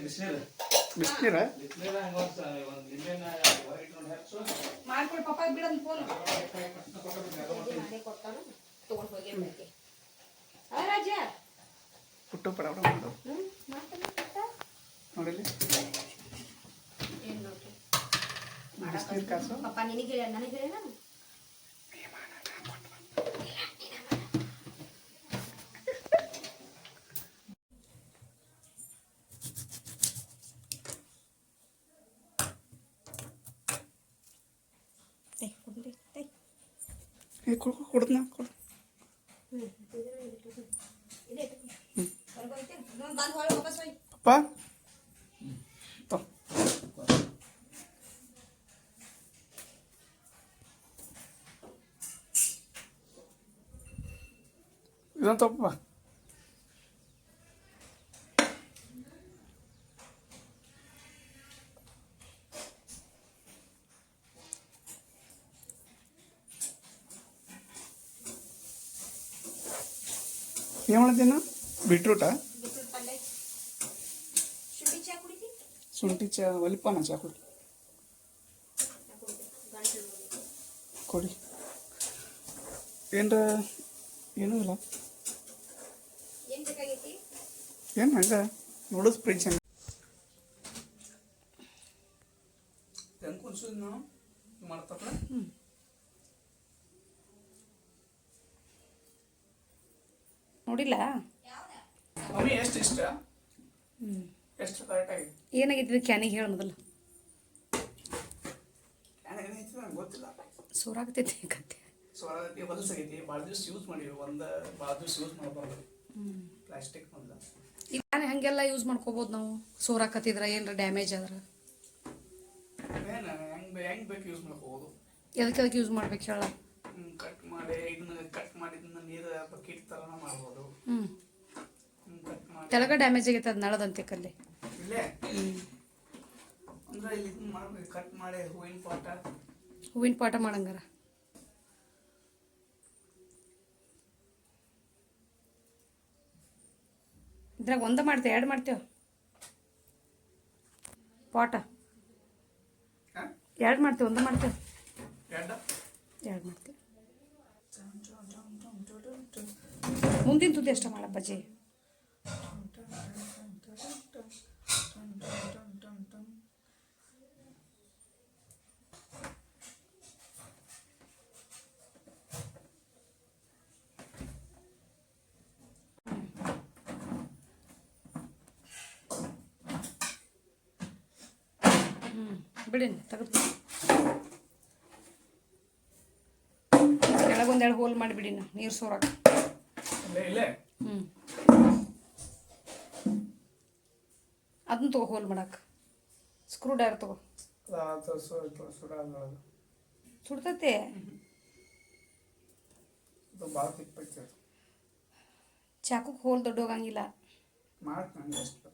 Speaker 1: ಬಿಸಿನೀರ
Speaker 2: ಮಾಡ್ಕೊಡಿ ಪಪ್ಪ ಬಿಡೋದು ಫೋನು
Speaker 3: ಮಾಡಿ ಕೊಡ್ತಾನು ತಗೊಂಡು ಹೋಗಿರ್ಬೇಕು ರಾಜಾ
Speaker 1: ಪುಟ್ಟು ಪಡ ಮಾಡು
Speaker 3: ಮಾಡ್ತಾನೆ
Speaker 1: ನೋಡಿಲಿ
Speaker 3: ಏನು ನೋಡ್ರಿ
Speaker 1: ಬಿಸಿನೀರು ಕಾಸು
Speaker 3: ಪಪ್ಪ ನಿನಗೆ ಹೇಳ ನನಗೆ ಹೇಳ ನಾನು
Speaker 1: ಕೊಡ್ದನ ಕೊಡು
Speaker 3: ಬಂದು ಹೊಳೆ ವಾಪಸ್ ಹೋಯ್
Speaker 1: ಅಪ್ಪ ಇದೊಂದು ತಪ್ಪ ಏನು ಮಾಡ್ತೀನ ಬೀಟ್ರೂಟಾ
Speaker 3: ಬಿಟ್ಬಿಟ್ಟು ಪಲ್ಲೆ ಶುಂಠಿ ಚಾ ಕುಡಿತಿ
Speaker 1: ಶುಂಠಿ ಚಾ ಒಲಿಪಾನ ಚಾ ಕೊಡಿ ಕೊಡಿ ಏನರ ಏನೂ ಇಲ್ಲ
Speaker 3: ಏನು ಬೇಕಾಗೈತಿ
Speaker 1: ಏನು ಹಂಗೆ ನೋಡೋದು ಫ್ರಿಡ್ಜ್ ಹಂಗೆ ಹೆಂಗೆ ಕುನ್ಸೋದು ನಾವು ಮಾಡ್ತಪ್ಪ
Speaker 2: ನೋಡಿಲ್ಲ
Speaker 1: ಮಮ್ಮಿ ಎಷ್ಟು ಇಷ್ಟ ಎಷ್ಟು ಕರೆಕ್ಟಾಗಿ
Speaker 2: ಏನಾಗಿತ್ತು ಕ್ಯಾನಿಗೆ ಹೇಳ ಮೊದಲು
Speaker 1: ಏನೈತಿ ನಂಗೆ ಗೊತ್ತಿಲ್ಲ
Speaker 2: ಸೋರಾಗ್ತೈತಿ ಕತೆ
Speaker 1: ಸ್ವರಗತಿ ಹೊಲಸಾಗೈತಿ ಭಾಳ ದಿವ್ಸ ಯೂಸ್ ಮಾಡೀವಿ ಭಾಳ ದಿವ್ಸ ಯೂಸ್ ಮಾಡಬಾರ್ದು ಪ್ಲಾಸ್ಟಿಕ್ ಮೊದಲು
Speaker 2: ಈಗ ನಾನು ಹಾಗೆಲ್ಲ ಯೂಸ್ ಮಾಡ್ಕೋಬೋದು ನಾವು ಸೋರಾಕತ್ತಿದ್ರೆ ಏನರ ಡ್ಯಾಮೇಜ್ ಆದ್ರೆ
Speaker 1: ಏನು ಹೆಂಗೆ ಬೇಕು ಯೂಸ್ ಮಾಡ್ಕೋಬೋದು
Speaker 2: ಎದಕ್ಕೆ ಯೂಸ್ ಮಾಡ್ಬೇಕು ಹೇಳ
Speaker 1: ಕಟ್ ಮಾಡಿ ಇದನ್ನ ಕಟ್ ಮಾಡಿದ್ದನ್ನ ನೀರು ಬಕೆಟ್ ಥರನ ಮಾಡ್ಬೋದು ಕಟ್ ಮಾಡಿ
Speaker 2: ತೆಲಗ ಡ್ಯಾಮೇಜ್ ಆಗೈತೆ ಅದು ನಳದಂತೆ ಕಲ್ಲಿ
Speaker 1: ಇಲ್ಲೇ ಅಂದ್ರೆ ಇಲ್ಲಿ ಇದನ್ನ ಮಾಡ್ಬೇಕು ಕಟ್ ಮಾಡಿ
Speaker 2: ಹೂವಿನ ಪಾಠ ಮಾಡಂಗಾರ ಇದ್ರಾಗ ಒಂದ ಮಾಡ್ತೇವೆ 2 ಮಾಡ್ತೇವೆ ಪಾಠ 2 ಮಾಡ್ತೇವೆ ಒಂದ ಮಾಡ್ತೇವೆ 2 ಮಾಡ್ತೇವೆ ಮುಂದಿನ ತುದಿ ಅಷ್ಟ ಮಾಡಪ್ಪಾಜಿ ಬಿಡಿ ತೆಗೆದು ಕೆಳಗೊಂದೆರಡು ಹೋಲ್ ಮಾಡಿಬಿಡಿ ನೀರು ಸೋರಾಕ
Speaker 1: ಇಲ್ಲೇ
Speaker 2: ಅದನ್ನ ತಗೋ ಹೋಲ್ ಮಾಡಕ್ಕೆ ಸ್ಕ್ರೂ ಡ್ರೈವರ್ ತಗೋ
Speaker 1: ಸುಡ
Speaker 2: ಸುಡ್ತೈತೆ
Speaker 1: ಭಾಳ ತಿಪ್ಪೈತೆ
Speaker 2: ಚಾಕುಕ್ಕೆ ಹೋಲ್ ದೊಡ್ಡೋಗಂಗಿಲ್ಲ.
Speaker 1: ಮಾಡ್ತೀನಿ ನಂಗೆ ಅಷ್ಟು.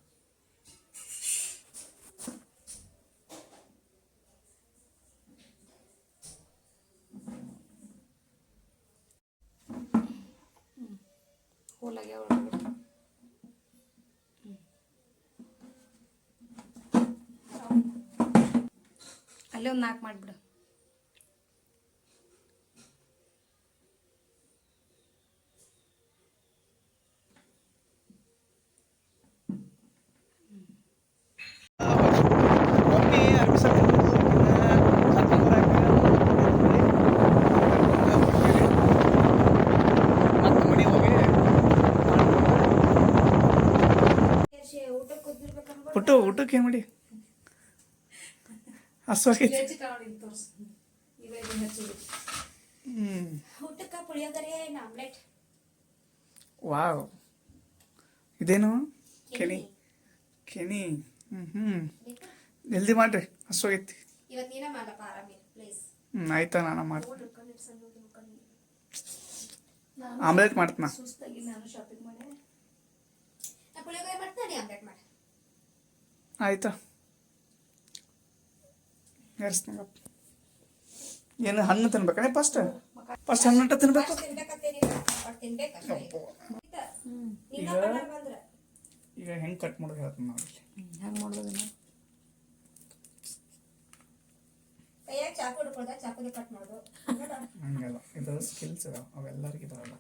Speaker 2: ಹೋಲಾಗೆ ಒಳಗಡೆ ಅಲ್ಲೇ ಒಂದು 4 ಮಾಡಿಬಿಡು.
Speaker 1: ಒಮ್ಮೆ ಅರ್ಬಿಸಕ್ಕೆ ಮತ್ತೆ ಮನೆ ಹೋಗಿ
Speaker 3: ಊಟಕ್ಕೆ ಕೂತಿರ್ಬೇಕಂದ್ರೆ
Speaker 1: ಊಟಕ್ಕೆ ಏನು ಮಾಡಿ ಹಸುವಾಗೈತಿ.
Speaker 3: ಊಟಕ್ಕೆ ಪುಳಿಯೋಗರೆ ಆಮ್ಲೆಟ್.
Speaker 1: ವಾವ್, ಇದೇನು ಕೆನಿ ಕೆನಿ. ಜಲ್ದಿ ಮಾಡ್ರಿ, ಹಸುವಾಗೈತಿ.
Speaker 3: ಇವತ್ತು ನೀನ ಮಾಡಪ್ಪ ಆರಾಮಿಲ್ಲ ಪ್ಲೀಸ್.
Speaker 1: ಆಯ್ತಾ, ನಾನು ಮಾಡ್ತೀನಿ. ಆಮ್ಲೆಟ್ ಮಾಡ್ತೀನ.
Speaker 2: ಸುಸ್ತಾಗಿ ನಾನು ಶಾಪಿಂಗ್ ಮಾಡಿ
Speaker 3: ಪುಳಿಯೋಗರೆ ಮಾಡ್ತಾನೆ, ಆಮ್ಲೆಟ್ ಮಾಡಿ.
Speaker 1: ಆಯ್ತಾ, ಏನು ಹಣ್ಣು ತಿನ್ಬೇಕಾನೆ? ಫಸ್ಟ್ ಹಣ್ಣು ತಿನ್ಬೇಕು. ಈಗ ಹೆಂಗೆ ಕಟ್ ಮಾಡೋದು ಹೇಳ್ತೀನಿ ನೋಡಿ.
Speaker 2: ಹೆಂಗೆ ಮಾಡೋದು?
Speaker 3: ಕೈಯಾಗ ಚಾಕು ಹಿಡ್ಕೊಳ್ದ, ಚಾಕುಲಿ ಕಟ್ ಮಾಡೋದು
Speaker 1: ಹಂಗೆಲ್ಲ ಇದು ಸ್ಕಿಲ್ಸ್ ಇದಾವೆ, ಅವೆಲ್ಲರಿಗೂ ಬರಲ್ಲ.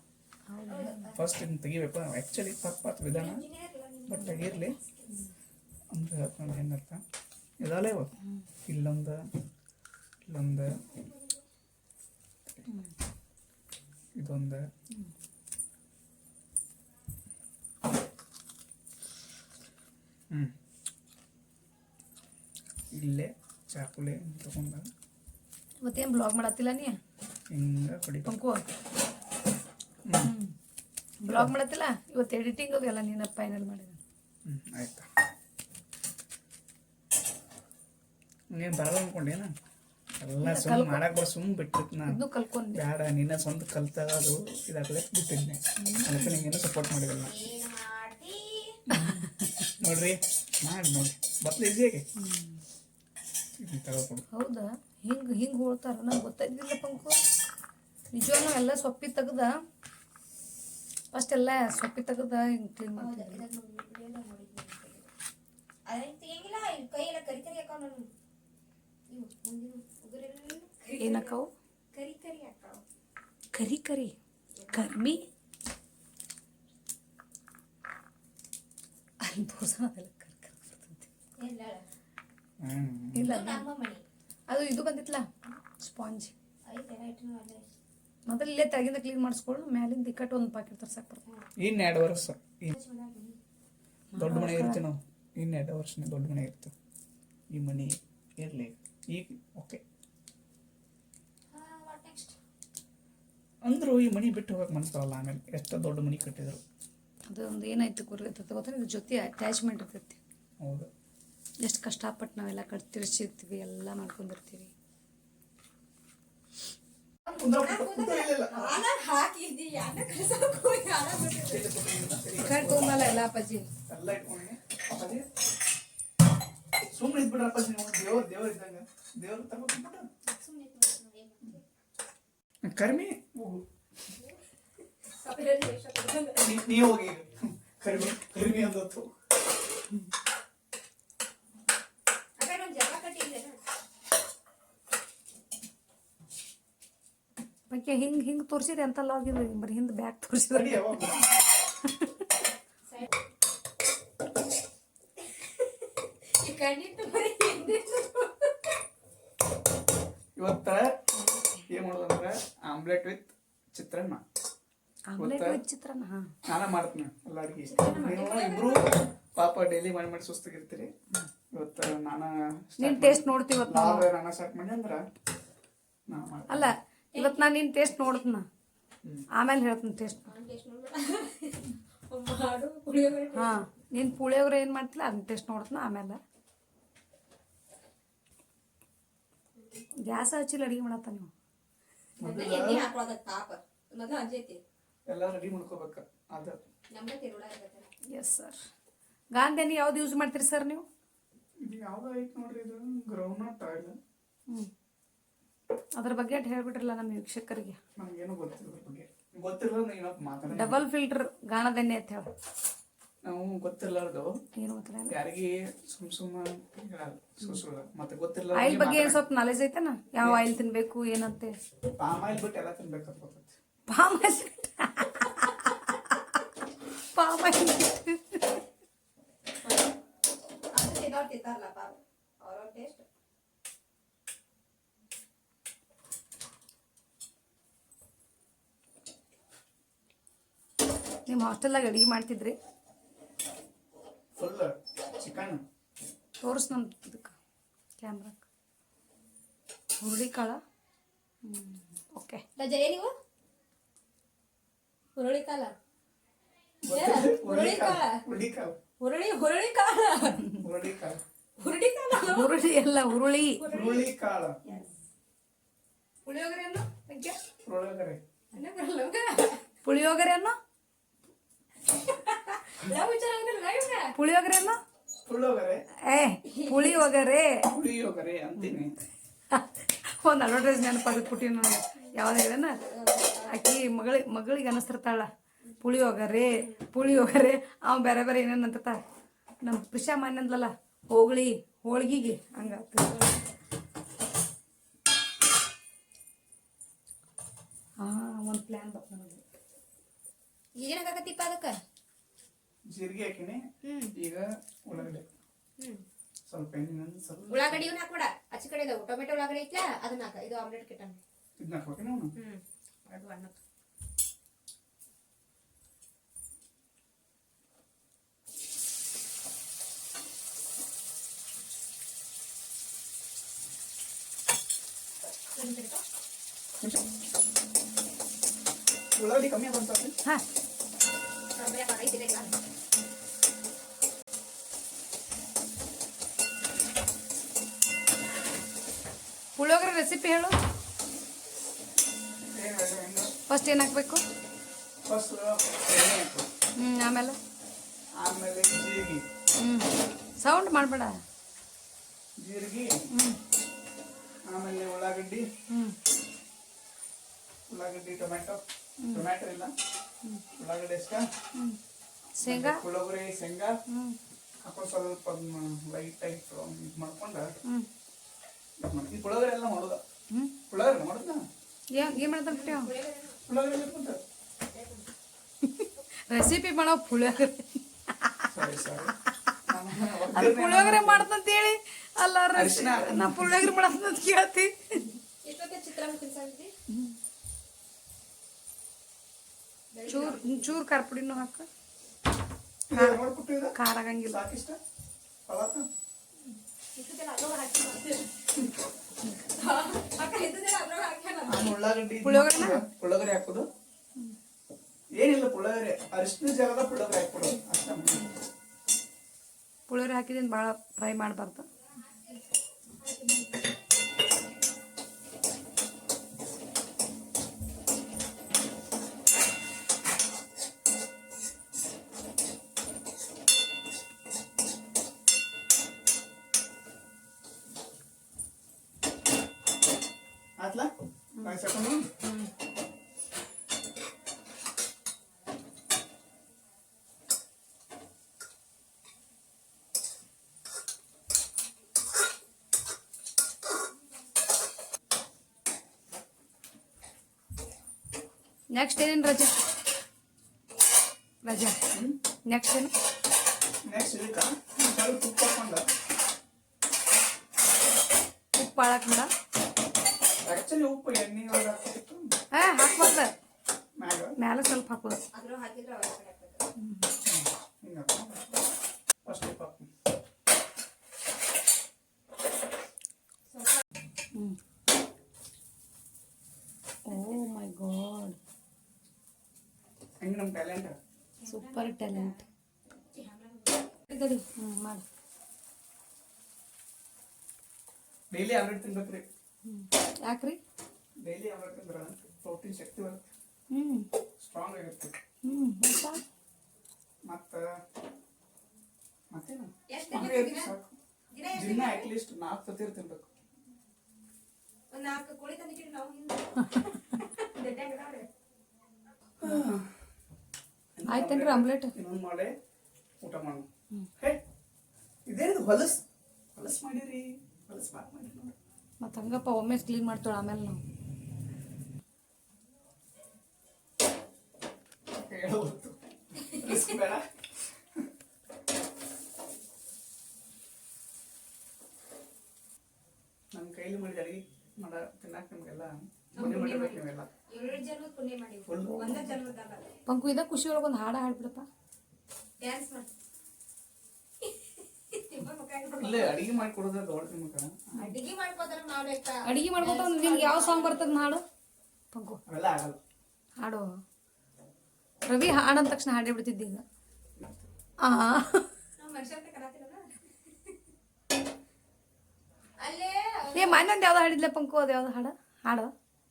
Speaker 1: ಫಸ್ಟ್ ಇದನ್ನ ತೆಗಿಬೇಕು. ಆ್ಯಕ್ಚುಲಿ ತಪ್ಪಾದ ವಿಧಾನ, ಬಟ್ ತೆಗೀರ್ಲಿ ಅಂದ್ರೆ ಹೇಳ್ಕೊಂಡು ಏನರ್ಥ ಇದಲ್ಲ. ಇವಾಗ ಇಲ್ಲೊಂದು ಇದೊಂದು ಇಲ್ಲೇ ಚಾಕುಲೆ ತಗೊಂಡ
Speaker 2: ಇವತ್ತೇನು ಬ್ಲಾಗ್ ಮಾಡತ್ತಿಲ್ಲ ನೀ?
Speaker 1: ಹಿಂಗೆ ಹೊಡಿ
Speaker 2: ಪಂಕು ಬ್ಲಾಗ್ ಮಾಡತ್ತಿಲ್ಲ ಇವತ್ತು? ಎಡಿಟಿಂಗ್ ಅದೆಲ್ಲ ನೀನು ಫೈನಲ್ ಮಾಡಿದ.
Speaker 1: ಆಯ್ತಾ, ನೀನು ಬರಲ್ಲ ಅನ್ಕೊಂಡೇನ? ಎಲ್ಲ ಸುಮ್ಮನೆ ಮಾಡಕ್ಕೆ ಬರೋ ಸುಮ್ಮನೆ ಬಿಟ್ಟಿತ್ತು ನಾನು.
Speaker 2: ಇನ್ನೂ ಕಲ್ಕೊಂಡು
Speaker 1: ಬೇಡ, ನಿನ್ನ ಸ್ವಂತ ಕಲ್ತಾಗ ಅದು ಇದಾಗ್ಲಕ್ಕೆ ಬಿಟ್ಟಿದ್ನೆ. ಅದಕ್ಕೆ ನಿಂಗೇನು ಸಪೋರ್ಟ್ ಮಾಡಿರಲ್ಲ ನೋಡ್ರಿ. ನೋಡಿ ಬತ್ಲ ಈಸಿಯಾಗಿ ಇದನ್ನ ತಗೋಕೊಡು.
Speaker 2: ಹೌದಾ? ಹಿಂಗೆ ಹೋಳ್ತಾರ? ನಂಗೆ ಗೊತ್ತಾಯ್ತಿಲ್ಲ ಪಂಕು. ನಿಜವಾಗ್ಲೂ ಎಲ್ಲ ಸೊಪ್ಪಿ ತೆಗ್ದ ಫಸ್ಟ್ ಎಲ್ಲ ಸೊಪ್ಪಿ ತೆಗ್ದ ಹಿಂಗೆ ಕ್ಲೀನ್ ಮಾಡ್ತಿದ್ದೆ.
Speaker 3: ಕೈ ಎಲ್ಲ ಕರಿ ಕರಿ ಹಾಕಾವ. ನಾನು
Speaker 2: ಏನಕ್ಕಾವು?
Speaker 3: ಕರಿ ಕರಿ ಹಾಕಾವ.
Speaker 2: ಕರಿ ಕರ್ಮಿ ಅದೆಲ್ಲ ಇಲ್ಲ.
Speaker 3: ನಮ್ಮ ಮನೆ
Speaker 2: ಅದು ಇದು ಬಂದಿತ್ತಲ್ಲ ಸ್ಪಾಂಜ್.
Speaker 3: ಐತೆಲ್ಲ ಇಟ್ಟು ಅಲ್ಲೇ
Speaker 2: ಮೊದಲು ಇಲ್ಲೇ ತೆಗಿಂದ ಕ್ಲೀನ್ ಮಾಡಿಸ್ಕೊಂಡು ಮ್ಯಾಲಿಂದ ಇಕ್ಕಟ್ಟು ಒಂದು ಪಾಕೆಟ್ ತರ್ಸಕ್ಕೆ ಬರ್ತದೆ.
Speaker 1: ಇನ್ನು 2 ವರ್ಷ ದೊಡ್ಡ ಮನೆ ಇರ್ತೀವಿ ನಾವು. ಇನ್ನು 2 ವರ್ಷನೇ ದೊಡ್ಡ ಮನೆ ಇರ್ತೀವಿ. ಈ ಮನೆ ಇರಲಿ ಈಗ ಓಕೆ ಅಂದ್ರು. ಈ ಮನೆ ಬಿಟ್ಟು ಹೋಗಕ್ಕೆ ಮನಸ್ಸಲ್ಲ. ಆಮೇಲೆ ಎಷ್ಟು ದೊಡ್ಡ ಮನೆ ಕಟ್ಟಿದ್ರು
Speaker 2: ಅದು ಒಂದು ಏನಾಯ್ತು ಗುರ್ತೈತೆ ಗೊತ್ತಾ? ಇದ್ರ ಜೊತೆ ಅಟ್ಯಾಚ್ಮೆಂಟ್ ಇರ್ತೈತಿ.
Speaker 1: ಹೌದು,
Speaker 2: ಎಷ್ಟು ಕಷ್ಟಪಟ್ಟು ನಾವೆಲ್ಲ ತಿರ್ಸಿರ್ತೀವಿ, ಎಲ್ಲ ಮಾಡ್ಕೊಂಡಿರ್ತೀವಿ. ಕಟ್ಕೊಂಬಲ್ಲ ಎಲ್ಲ ಅಪ್ಪಾಜಿ.
Speaker 1: ಎಲ್ಲ ಇಟ್ಕೊಂಡೆ ಅಪ್ಪಾಜಿ. ಸುಮ್ಮನೆ ಇದ್ಬಿಡ್ರ ಅಪ್ಪಾಜಿ, ನೀವು ದೇವ್ರ ಇದ್ದಂಗ. ದೇವ್ರ ತಗೋಬಿಟ್ಟು ಕರ್ಮಿ ನೀವು ಹೋಗಿ ಕರ್ಮಿ ಅಂದತ್ತು.
Speaker 2: ಬಗ್ಗೆ ಹಿಂಗೆ ತೋರಿಸಿದೆ ಅಂತ ಲಾಗಿಲ್ಲ, ಬರೀ ಹಿಂದೆ ಬ್ಯಾಗ್ ತೋರಿಸಿದ್ರೆ.
Speaker 1: ಇವತ್ತ ಏನ್ ಮಾಡೋದಂದ್ರೆ omelette with chitranna.
Speaker 2: Omelette with chitranna
Speaker 1: ನಾನ ಮಾಡ್ತೀನಿ ಎಲ್ಲ ಅಡ್ಗೆ. ನೀವು ಇಬ್ರು ಪಾಪ ಡೈಲಿ ಮಾಡಿ ಸುಸ್ತಾಗಿರ್ತೀರಿ. ಇವತ್ತು
Speaker 2: ನಿನ್ ಟೇಸ್ಟ್ ನೋಡ್ತೀವಿ.
Speaker 1: ನಾನು ಸ್ಟಾರ್ಟ್ ಮಾಡಿ ಅಂದ್ರ ನಾ ಮಾಡ್ತೀನಿ.
Speaker 2: ಅಲ್ಲ, ಇವತ್ತು ನಾನು ನಿನ್ನ ಟೇಸ್ಟ್ ನೋಡ್ತೀನಿ, ಆಮೇಲೆ ಹೇಳ್ತೀನಿ ಟೇಸ್ಟ್. ಹಾಂ, ನೀನು ಪುಳಿಯೋಗರೆ ಏನು ಮಾಡ್ತಿಲ್ಲ ಅದನ್ನ ಟೇಸ್ಟ್ ನೋಡ್ತೀನಿ ಆಮೇಲೆ. ಗ್ಯಾಸ್ ಹಚ್ಚಿಲ್ಲ ಅಡುಗೆ ಮಾಡತ್ತ ನೀವು?
Speaker 3: ಮೊದಲು ಅಂಜೈತಿ
Speaker 1: ಎಲ್ಲ ರೆಡಿ ಮಾಡ್ಕೋಬೇಕು ಅದು.
Speaker 3: ನಮ್ಮತ್ತೆ ರೂಢ ಆಗತ್ತಲ್ಲ.
Speaker 2: Yes sir. ಗಾಂಧಿ ಎಣ್ಣೆ ಯಾವ್ದು ಯೂಸ್ ಮಾಡ್ತೀರಿ ಸರ್ ನೀವು?
Speaker 1: ಇದು ಯಾವ್ದು ಐತೆ ನೋಡ್ರಿ, ಇದು ಗ್ರೌಂಡ್ನಟ್ ಆಯಿಲ್.
Speaker 2: ಅದ್ರ ಬಗ್ಗೆ ಅಟ್ ಹೇಳ್ಬಿಟ್ರಲ್ಲ ನಮ್ಮ ವೀಕ್ಷಕರಿಗೆ.
Speaker 1: ನಮ್ಗೇನು ಗೊತ್ತಿಲ್ಲ ಅದ್ರ ಬಗ್ಗೆ. ಗೊತ್ತಿಲ್ಲ ನೀನು ಮಾತಾಡ.
Speaker 2: ಡಬಲ್ ಫಿಲ್ಟರ್ ಗಾಣದ ಎಣ್ಣೆ ಅಂತ ಹೇಳಿ
Speaker 1: ನಾವು ಗೊತ್ತಿರ್ಲಾರ್ದು
Speaker 2: ಏನು ಗೊತ್ತಿಲ್ಲ.
Speaker 1: ಯಾರಿಗೆ ಸುಮ್ಮ ಸುಳ್ಳು ಮತ್ತೆ ಗೊತ್ತಿಲ್ಲ.
Speaker 2: ಆಯಿಲ್ ಬಗ್ಗೆ ಏನ್ ಸ್ವಲ್ಪ ನಾಲೆಜ್ ಐತನ? ಯಾವ ಆಯಿಲ್ ತಿನ್ಬೇಕು ಏನಂತೆ?
Speaker 1: ಪಾಮ್ ಆಯಿಲ್ ಬಿಟ್ಟು ಎಲ್ಲ ತಿನ್ಬೇಕಂತ ಗೊತ್ತೈತಿ.
Speaker 2: ಪಾಮ್ ಆಯಿಲ್ ಪಾಮ್ ಆಯಿಲ್
Speaker 3: ಅದು ತಿನ್ನೋರು ತಿಂತಾರಲ್ಲ ಪಾಪ, ಅವ್ರ ಟೇಸ್ಟ್.
Speaker 2: ನಿಮ್ಮ ಹಾಸ್ಟೆಲ್ದಾಗ ಅಡುಗೆ ಮಾಡ್ತಿದ್ರಿ?
Speaker 1: ಫುಲ್ ಚಿಕನ್
Speaker 2: ತೋರಿಸ್ ನಮ್ಮ ಇದಕ್ಕೆ ಕ್ಯಾಮ್ರಾಕ್ಕೆ. ಹುರುಳಿ ಕಾಳ. ಓಕೆ.
Speaker 3: ರಜೆ ನೀವು ಹುರುಳಿ ಕಾಲ
Speaker 1: ಹುರುಳಿ ಕಾಳ ಹುರುಳಿ ಕಾಳ
Speaker 3: ಹುರುಳಿ ಹುರುಳಿ ಕಾಲ
Speaker 1: ಹುರುಳಿ ಕಾಳ
Speaker 3: ಹುರುಳಿ ಕಾಲ
Speaker 2: ಹುರುಳಿ ಎಲ್ಲ ಹುರುಳಿ.
Speaker 1: ಹುರುಳಿ ಕಾಳ
Speaker 3: ಪುಳಿಯೋಗರೆ ಅನ್ನು
Speaker 1: ಪುಳಿಯೋಗರೆ
Speaker 2: ಪುಳಿಯೋಗರೆ ಅನ್ನೋ ಪುಳಿಯೋಗರೆ ಅನ್ನೋ
Speaker 1: ಪುಳಿಯೋಗರೆ
Speaker 2: ಪುಳಿಯೋಗರೆ
Speaker 1: ಪುಳಿಯೋಗರೆ ಅಂತೀನಿ.
Speaker 2: ಒಂದು ಅಡ್ವರ್ಟೈಸ್ ನೆನಪಾಗತ್ಬಿಟ್ಟು ನಾನು ಯಾವ್ದು ಹೇಳನ, ಆಕಿ ಮಗಳಿಗೆ ಅನ್ನಿಸ್ತಿರ್ತಾಳ ಪುಳಿಯೋಗರೆ ಪುಳಿಯೋಗರೆ. ಅವ ಬೇರೆ ಬೇರೆ ಏನೇನು ಅಂತಿರ್ತಾಳ. ನಮ್ಮ ಪ್ರಿಷಾ ಮಾನ್ಯ ಅಂದ್ಲಲ್ಲ ಹೋಳ್ಗಿಗೆ ಹಂಗಾತ. ಒಂದು ಪ್ಲ್ಯಾನ್ ಬರ್ತದೆ ನನಗೆ.
Speaker 3: ಈಗೇನ ಹಾಕತ್ತಿಪ್ಪ ಅದಕ್ಕೆ?
Speaker 1: ಜೀರಿಗೆ ಹಾಕಿನಿ. ಈಗ ಉಳ್ಳಾಗಡ್ಡೆ ಸ್ವಲ್ಪ ಎಣ್ಣೆ ಸ್ವಲ್ಪ
Speaker 3: ಉಳ್ಳಾಗಡ್ಡಿ ಇವನ್ನ ಹಾಕ್ಬೇಡ. ಆಚೆ ಕಡೆ ಇದಾವೆ ಟೊಮೆಟೊ ಉಳ್ಳಾಗಡ್ಡಿ ಐತ್ಲಾ ಅದನ್ನ ಹಾಕ. ಇದು ಆಮ್ಲೆಟ್ ಕಿಟ್ಟಣ.
Speaker 1: ಇದನ್ನ ಹಾಕ್ಬೇಕೇನು?
Speaker 3: ಅದು ಅನ್ನಕ್ಕೆ
Speaker 1: ಉಳ್ಳಾಗಡ್ಡಿ ಕಮ್ಮಿ ಬಂತ.
Speaker 2: ಹಾಂ ಪುಳಿಯೋಗರೆ ರೆಸಿಪಿ ಹೇಳು. ಫಸ್ಟ್ ಏನು ಹಾಕಬೇಕು?
Speaker 1: ಫಸ್ಟ್ ಎಣ್ಣೆ ಹಾಕು.
Speaker 2: ಆಮೇಲೆ
Speaker 1: ಆಮೇಲೆ ಜೀರಿಗೆ.
Speaker 2: ಸೌಂಡ್ ಮಾಡಬೇಡ.
Speaker 1: ಜೀರಿಗೆ ಆಮೇಲೆ ಉಳ್ಳಾಗಡ್ಡಿ ಟೊಮೆಟೊ ಇಲ್ಲ ಉಳ್ಳಾಗಡ್ಡಿ ಅಷ್ಟ.
Speaker 2: ಶೇಂಗಾ
Speaker 1: ಪುಳಿಯೋಗರೆ ಶೇಂಗಾ ಹಾಕೊಂಡು ಸ್ವಲ್ಪ ಲೈಟ್ ಆಗಿ ಇದು ಮಾಡ್ಕೊಂಡು ಈ ಪುಳಿಯೋಗರೆ ಎಲ್ಲ ಮಾಡೋದ. ಪುಳಿಯೋಗರೆ ಮಾಡೋದ
Speaker 2: ಏನು ಮಾಡ್ತಾನೆ
Speaker 1: ಪುಳಿಯೋಗರೆ ಇಟ್ಕೊಂತ
Speaker 2: ರೆಸಿಪಿ ಮಾಡೋ ಪುಳಿಯೋಗರೆ.
Speaker 1: ಸರಿ
Speaker 2: ಅದು ಪುಳಿಯೋಗರೆ ಮಾಡ್ತಂತೇಳಿ ಅಲ್ಲ ನಾ ಪುಳಿಯೋಗರೆ ಮಾಡತ್ತಂತ ಕೇಳ್ತಿ.
Speaker 3: ಚಿತ್ರಾನ್ನ ತಿನ್ಸಾಕತ್ತಿ.
Speaker 2: ಚೂರು ಖಾರ ಪುಡಿನೂ ಹಾಕ.
Speaker 1: ಮಾಡ್ಕೊಟ್ಟಿದ
Speaker 2: ಖಾರ ಆಗಂಗಿಲ್ಲ.
Speaker 1: ಸಾಕಿಷ್ಟ ಪಲಾತ ಪುಳಿಯೋಗರೆ ಹಾಕೋದು ಏನಿಲ್ಲ. ಪುಳಿಯೋಗರೆ ಅರಿಶಿನ ಜಾಗದ ಪುಳಿಯೋಗರೆ ಹಾಕ್ಬಿಡೋದು ಅಷ್ಟ.
Speaker 2: ಪುಳಿಯೋಗರೆ ಹಾಕಿದ್ದೀನಿ ಭಾಳ ಫ್ರೈ ಮಾಡಬಾರ್ದು.
Speaker 1: ಆತ್ಲಾ ಕಾಯಿಸ್ಕೊಂಡು
Speaker 2: ನೆಕ್ಸ್ಟ್ ಏನೇನು ರಜಾ ನೆಕ್ಸ್ಟ್ ಏನು?
Speaker 1: ನೆಕ್ಸ್ಟ್ ಇದಕ್ಕೆ ಸ್ವಲ್ಪ ತುಪ್ಪ ಹಾಕೊಂಡು
Speaker 2: ಉಪ್ಪು ಹಾಳಾಕ್ಬೇಡ.
Speaker 1: ಆಕ್ಚುಲಿ ಉಪ್ಪು ಎಣ್ಣೆ ಒಳಗೆ ಹಾಕ್ಬೇಕಿತ್ತು.
Speaker 2: ಹಾಕ್ಬಾರ್ದ
Speaker 1: ಮ್ಯಾಗ
Speaker 2: ಮ್ಯಾಲೆ ಸ್ವಲ್ಪ ಹಾಕೋದು.
Speaker 3: ಅದ್ರ ಹಾಕಿದ್ರೆ ಅವ್ರ
Speaker 1: ಹಿಂಗೆ ಫಸ್ಟ್ ಉಪ್ಪು ಹಾಕ್ತೀನಿ.
Speaker 2: ಓ ಮೈ ಗಾಡ್,
Speaker 1: ಹೆಂಗೆ ನಮ್ಮ ಟ್ಯಾಲೆಂಟ್.
Speaker 2: Super talent. ಮಾಡಿ.
Speaker 1: ಡೈಲಿ ಆಮ್ಲೆಟ್ ತಿನ್ಬೇಕ್ರಿ.
Speaker 2: ಯಾಕ್ರಿ?
Speaker 1: ಡೈಲಿ ಆಮ್ಲೆಟ್ ತಿಂದ್ರೆ ಪ್ರೋಟೀನ್ ಶಕ್ತಿ ಬರುತ್ತೆ.
Speaker 2: ಹ್ಞೂ
Speaker 1: ಸ್ಟ್ರಾಂಗ್ ಆಗಿರುತ್ತೆ.
Speaker 2: ಹ್ಞೂ
Speaker 1: ಮತ್ತು ಮತ್ತೇನು
Speaker 3: ಎಷ್ಟು
Speaker 1: ಹಂಗೆ ಇರುತ್ತೆ ಸಾಕು. ದಿನ ಅಟ್ಲೀಸ್ಟ್ 4 ಸತಿ ತಿನ್ಬೇಕು.
Speaker 3: ಒಂದು 4 ಕೋಳಿ ತಂದಿದ್ದೀವಿ ನಾವು
Speaker 2: ಆಯ್ತೇನ್ರಿ ಆಮ್ಲೆಟ್?
Speaker 1: ಇನ್ನೊಂದು ಮಾಡೇ ಊಟ ಮಾಡೋಣ. ಹೇ ಇದೇನು ಹೊಲಸು ಮಾಡಿರಿ, ಹೊಲಸು ಮಾಡಿ ನೋಡಿ.
Speaker 2: ಮತ್ತು ಹಂಗಪ್ಪ ಒಮ್ಮೆ ಕ್ಲೀನ್ ಮಾಡ್ತೇವೆ ಆಮೇಲೆ ನಾವು.
Speaker 1: ಹೇಳೋದು ರಿಸ್ಕ್ ಬೇಡ. ನಮ್ಮ ಕೈಲಿ ಮಾಡಿದ ಅಡಿಗೆ ತಿನ್ನಕ್ಕೆ ನಿಮಗೆಲ್ಲ ಪುಣ್ಯ ಮಾಡಿರ್ಬೇಕು ನೀವೆಲ್ಲ.
Speaker 3: 7 ಜನ್ಮದ ಪುಣ್ಯ ಮಾಡಿ ಒಂದೇ ಜನ್ಮದಲ್ಲ.
Speaker 2: ಪಂಕು ಇದ ಖುಷಿ ಒಳಗೆ ಒಂದು ಹಾಡ ಹಾಡ್ಬಿಡಪ್ಪ.
Speaker 3: ಡ್ಯಾನ್ಸ್ ಮಾಡಿ
Speaker 1: ಇಲ್ಲೇ ಅಡಿಗೆ ಮಾಡಿ ಕೊಡೋದ್ರೆ ದೊಡ್ಡ ನಿಮಗೆ.
Speaker 3: ಅಡಿಗೆ ಮಾಡ್ಕೋದ್ರ ಮಾಡ್ಬೇಕಾ?
Speaker 2: ಅಡಿಗೆ ಮಾಡ್ಕೊತ ನಿನ್ಗೆ ಯಾವ ಸಾಂಗ್ ಬರ್ತದ ಹಾಡು ಪಂಕು?
Speaker 1: ಅವೆಲ್ಲ ಆಗಲ್ಲ.
Speaker 2: ಹಾಡು ರವಿ ಹಾಡು ಅಂದ ತಕ್ಷಣ ಹಾಡೇ ಬಿಡ್ತಿದ್ದೆ ಈಗ.
Speaker 3: ನಾವು ಮನುಷ್ಯಂತ ಕರಾತಿರಲ್ಲ ಅಲ್ಲೇ.
Speaker 2: ಏ ಮೊನ್ನೆ ಒಂದು ಯಾವ್ದು ಹಾಡಿದ್ಲೆ ಪಂಕು? ಅದು ಯಾವ್ದು ಹಾಡು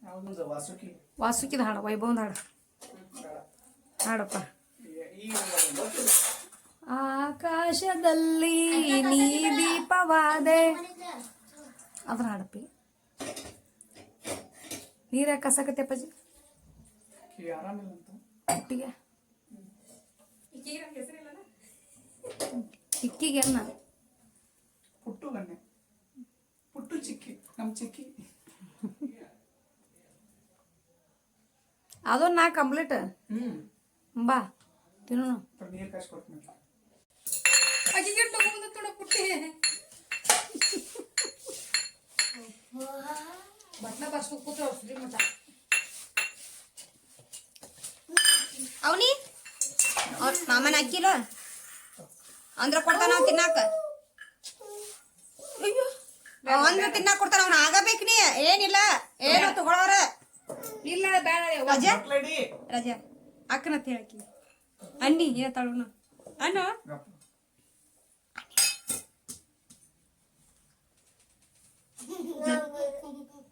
Speaker 1: ಯಾವ್ದೊಂದು ವಾಸುಕಿ
Speaker 2: ವಾಸುಕಿದ ಹಾಡು, ವೈಭವದ ಹಾಡು ಹಾಡಪ್ಪ. ಆಕಾಶದಲ್ಲಿ ನೀ ದೀಪವಾದೆ ಅದ್ರ ಹಾಡಪ್ಪಿ. ನೀರ ಕಸಕತ್ತೆ ಅಪ್ಪಾಜಿ
Speaker 1: ಆರಾಮಿಲ್ಲ ಅಂತ
Speaker 2: ಒಟ್ಟಿಗೆ
Speaker 3: ಈಗೀಗ ನಮ್ಮ ಹೆಸರಿಲ್ಲಲ್ಲ.
Speaker 2: ಚಿಕ್ಕಿಗೆ ಅನ್ನ
Speaker 1: ಪುಟ್ಟು ಗನ್ನೆ, ಪುಟ್ಟು ಚಿಕ್ಕಿ, ನಮ್ಮ ಚಿಕ್ಕಿ.
Speaker 2: ಅದೊಂದು 4 ಕಂಪ್ಲೀಟ್ ಬಾ ತಿನ್ನೋಣ.
Speaker 1: ನೀರು ಕಾಸು ಕೊಡ್ತೀನಿ.
Speaker 2: ಅಕ್ಕಿಗೆ ತಗೊಂಡ್ ತೊಡ ಪುಟ್ಟಿ ಬಟ್ನ ಬರ್ಸ್ಕೊ ಕೂತ್ರ ಫ್ರೀ ಮಟ.
Speaker 3: ಅವನಿ ಮಾಮನ ಅಕ್ಕಿಲ್ಲ ಅಂದ್ರ ಕೊಡ್ತಾನ ಅವ್ ತಿನ್ನಾಕ. ಅಂದ್ರ ತಿನ್ನಾಕ ಕೊಡ್ತಾನ. ಅವ್ನ ಆಗಬೇಕು ನೀ. ಏನಿಲ್ಲ ಏನು ತಗೊಳೋರ
Speaker 2: ಇಲ್ಲ ಬೇಡ
Speaker 3: ರಜಾ
Speaker 1: ಲೇಡಿ
Speaker 3: ರಜಾ ಅಕ್ಕನ ಹೇಳಕಿ ಅನ್ನಿ ಹೇಳ್ತಾಳು ಅಣ್ಣ.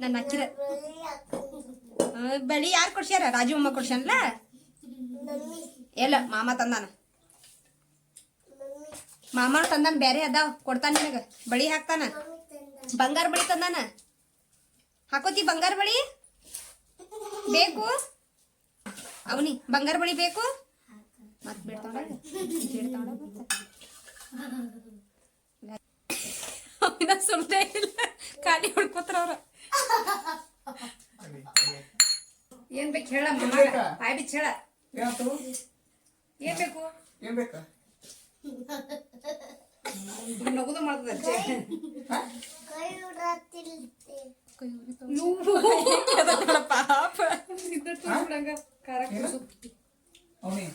Speaker 3: ನನ್ನ ಅಕ್ಕಿರ ಬೆಳಿ ಯಾರು ಕೊಡ್ಸ್ಯಾರ? ರಾಜು ಅಮ್ಮ ಕೊಡ್ಸ್ಯಾನಲ್ಲ. ಎಲ್ಲ ಮಾಮ ತಂದಾನ. ಮಾಮ ತಂದಾನ, ಬೇರೆ ಅದಾವ ಕೊಡ್ತಾನ ನಿನಗ. ಬಳಿ ಹಾಕ್ತಾನ. ಬಂಗಾರ ಬಳಿ ತಂದಾನ. ಹಾಕೋತಿ ಬಂಗಾರ ಬಳಿ ಬೇಕು? ಅವನಿ ಬಂಗಾರ ಬಳಿ ಬೇಕು? ಮತ್ ಬಿಡ್ತಾಳ ಸುಮ್ಮನೆ ಇಲ್ಲ, ಖಾಲಿ ಹೊಡ್ಕೋತಾರ ಅವ್ರ.
Speaker 2: ಏನ್ ಬೇಕು ಹೇಳ ಬಾಯ್ ಬಿಚ್ಚ ಹೇಳ.
Speaker 1: ಏನಾಯ್ತು?
Speaker 2: ಏನ್ ಬೇಕು?
Speaker 1: ಏನ್ ಬೇಕಾ?
Speaker 2: ನಗುದ ಮಾಡ್ತದ
Speaker 3: ಪಾಪ
Speaker 1: ಅವನಿ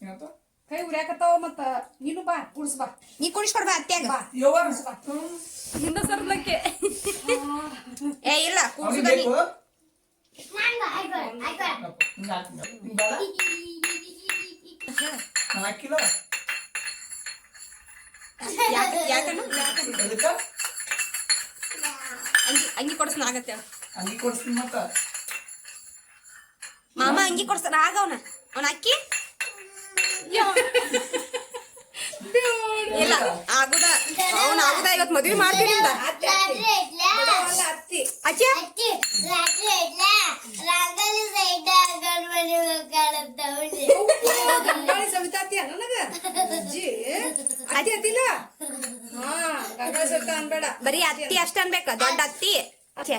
Speaker 1: ಏನಾಯ್ತು?
Speaker 2: ಕೈ ಉರ್ಯಾಕತ್ತಾವ. ಮತ್ತ ನೀನು ಬಾ ಕುಡ್ಸ್ ಬಾ.
Speaker 3: ನೀ ಕುಣಿಸ್ಕೊಡ್ಬಾ ಅತ್ಯಾಗ.
Speaker 2: ಹಿಂದ ಸರ್ಲಕ್ಕೆ
Speaker 3: ಏ ಇಲ್ಲ
Speaker 1: ಅವನಿಗೆ
Speaker 3: ಕುಡ್ಸುದ ನೀ.
Speaker 1: ಬೇಕು? ನಾನು ಹಾಕಿಲ್ಲ.
Speaker 3: ಯಾಕಣ್ಣ
Speaker 1: ಎದಕ್ಕ?
Speaker 3: ಅಂಗಿ ಕೊಡ್ಸನ ಆಗತ್ತೆ.
Speaker 1: ಅಂಗಿ ಕೊಡಿಸ್ತೀನಿ ಮತ್ತ.
Speaker 3: ಮಾಮ ಅಂಗಿ ಕೊಡ್ಸ್ತಾನ ಆಗವನ ಅವನ ಅಕ್ಕಿ ಇಲ್ಲ ಆಗುದ. ಅವನ ಆಗುದ. ಇವತ್ತು ಮದ್ವಿ ಮಾಡ್ತೀನಿ ಅಚ್ಚಿ.
Speaker 2: ಸವಿತಾತಿ ನನಗ ಅಜ್ಜಿ ಅತ್ತಿ ಅತ್ತಿಲ್ಲ. ಹಾ ಗಂಗಾ ಸವಿತಾ ಅನ್ಬೇಡ,
Speaker 3: ಬರೀ ಅತ್ತಿ ಅಷ್ಟ ಅನ್ಬೇಕ. ದೊಡ್ಡ ಅತ್ತಿ. ಅಚ್ಚೆ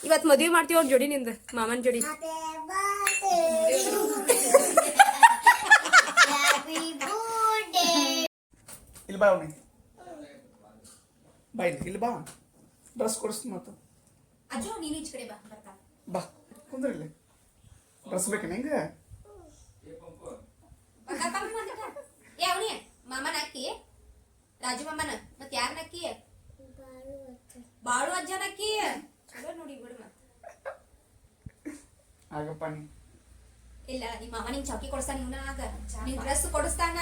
Speaker 3: ಇವತ್ ಮದ್ವಿ ಮಾಡ್ತೀವಿ ಅವ್ರ ಜೋಡಿ ನಿಂದ ಮಾಮನ್ ಜೋಡಿ.
Speaker 1: ಇಲ್ಲಿ ಬಾ ಅವನಿ, ಬಾ ಇಲ್ಲಿ ಬಾ. ಡ್ರೆಸ್ ಕೊಡಿಸ್ತೀನಿ ಮತ್ತ.
Speaker 3: ಅಜ್ಜು ನೀನು ಈಚ ಕಡೆ ಬಾ. ಬರ್ತಾ
Speaker 1: ಬಾ ಕುಂದ್ರ ಇಲ್ಲಿ. ಡ್ರೆಸ್ ಬೇಕು ನಿಂಗೆ?
Speaker 3: ಏ ಅವನಿ ಮಾಮನ ಅಕ್ಕಿ, ರಾಜು ಮಾಮನ. ಮತ್ ಯಾರನ ಅಕ್ಕಿ? ಬಾಳು ಅಜ್ಜನ ಅಕ್ಕಿ. ಚಲೋ ನೋಡಿ ಬಿಡು. ಮತ್
Speaker 1: ಆಗಪ್ಪ ನೀ
Speaker 3: ಇಲ್ಲ ನಿಮ್ಮ ಮಾಮ ನಿಂಗೆ ಚೌಕಿ ಕೊಡಿಸ್ತಾನ. ಇವನ ಆಗ ನಿಂಗೆ ಡ್ರೆಸ್ ಕೊಡಿಸ್ತಾನ.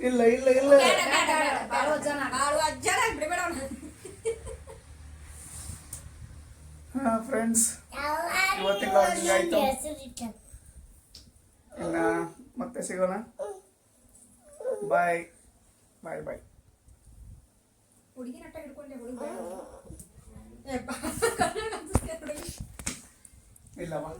Speaker 1: ಇಲ್ಲ ಇಲ್ಲ ಇಲ್ಲ.
Speaker 3: ಬೇಡ ಬೇಡ ಬೇಡ. ಬಾಳು ಅಜ್ಜನ ಬಿಡಬೇಡ ಅವನ.
Speaker 1: ಫ್ರೆಂಡ್ಸ್ ಇವತ್ತಿನ vlog ಹಿಂಗಾಯ್ತು. ಇನ್ನ ಮತ್ತೆ ಸಿಗೋಣ. ಬಾಯ್ ಬಾಯ್ ಬಾಯ್.
Speaker 3: ಹುಡುಗಿ ನಟ್ಟ ಹಿಡ್ಕೊಂಡೆ
Speaker 1: ಇಲ್ಲವಾ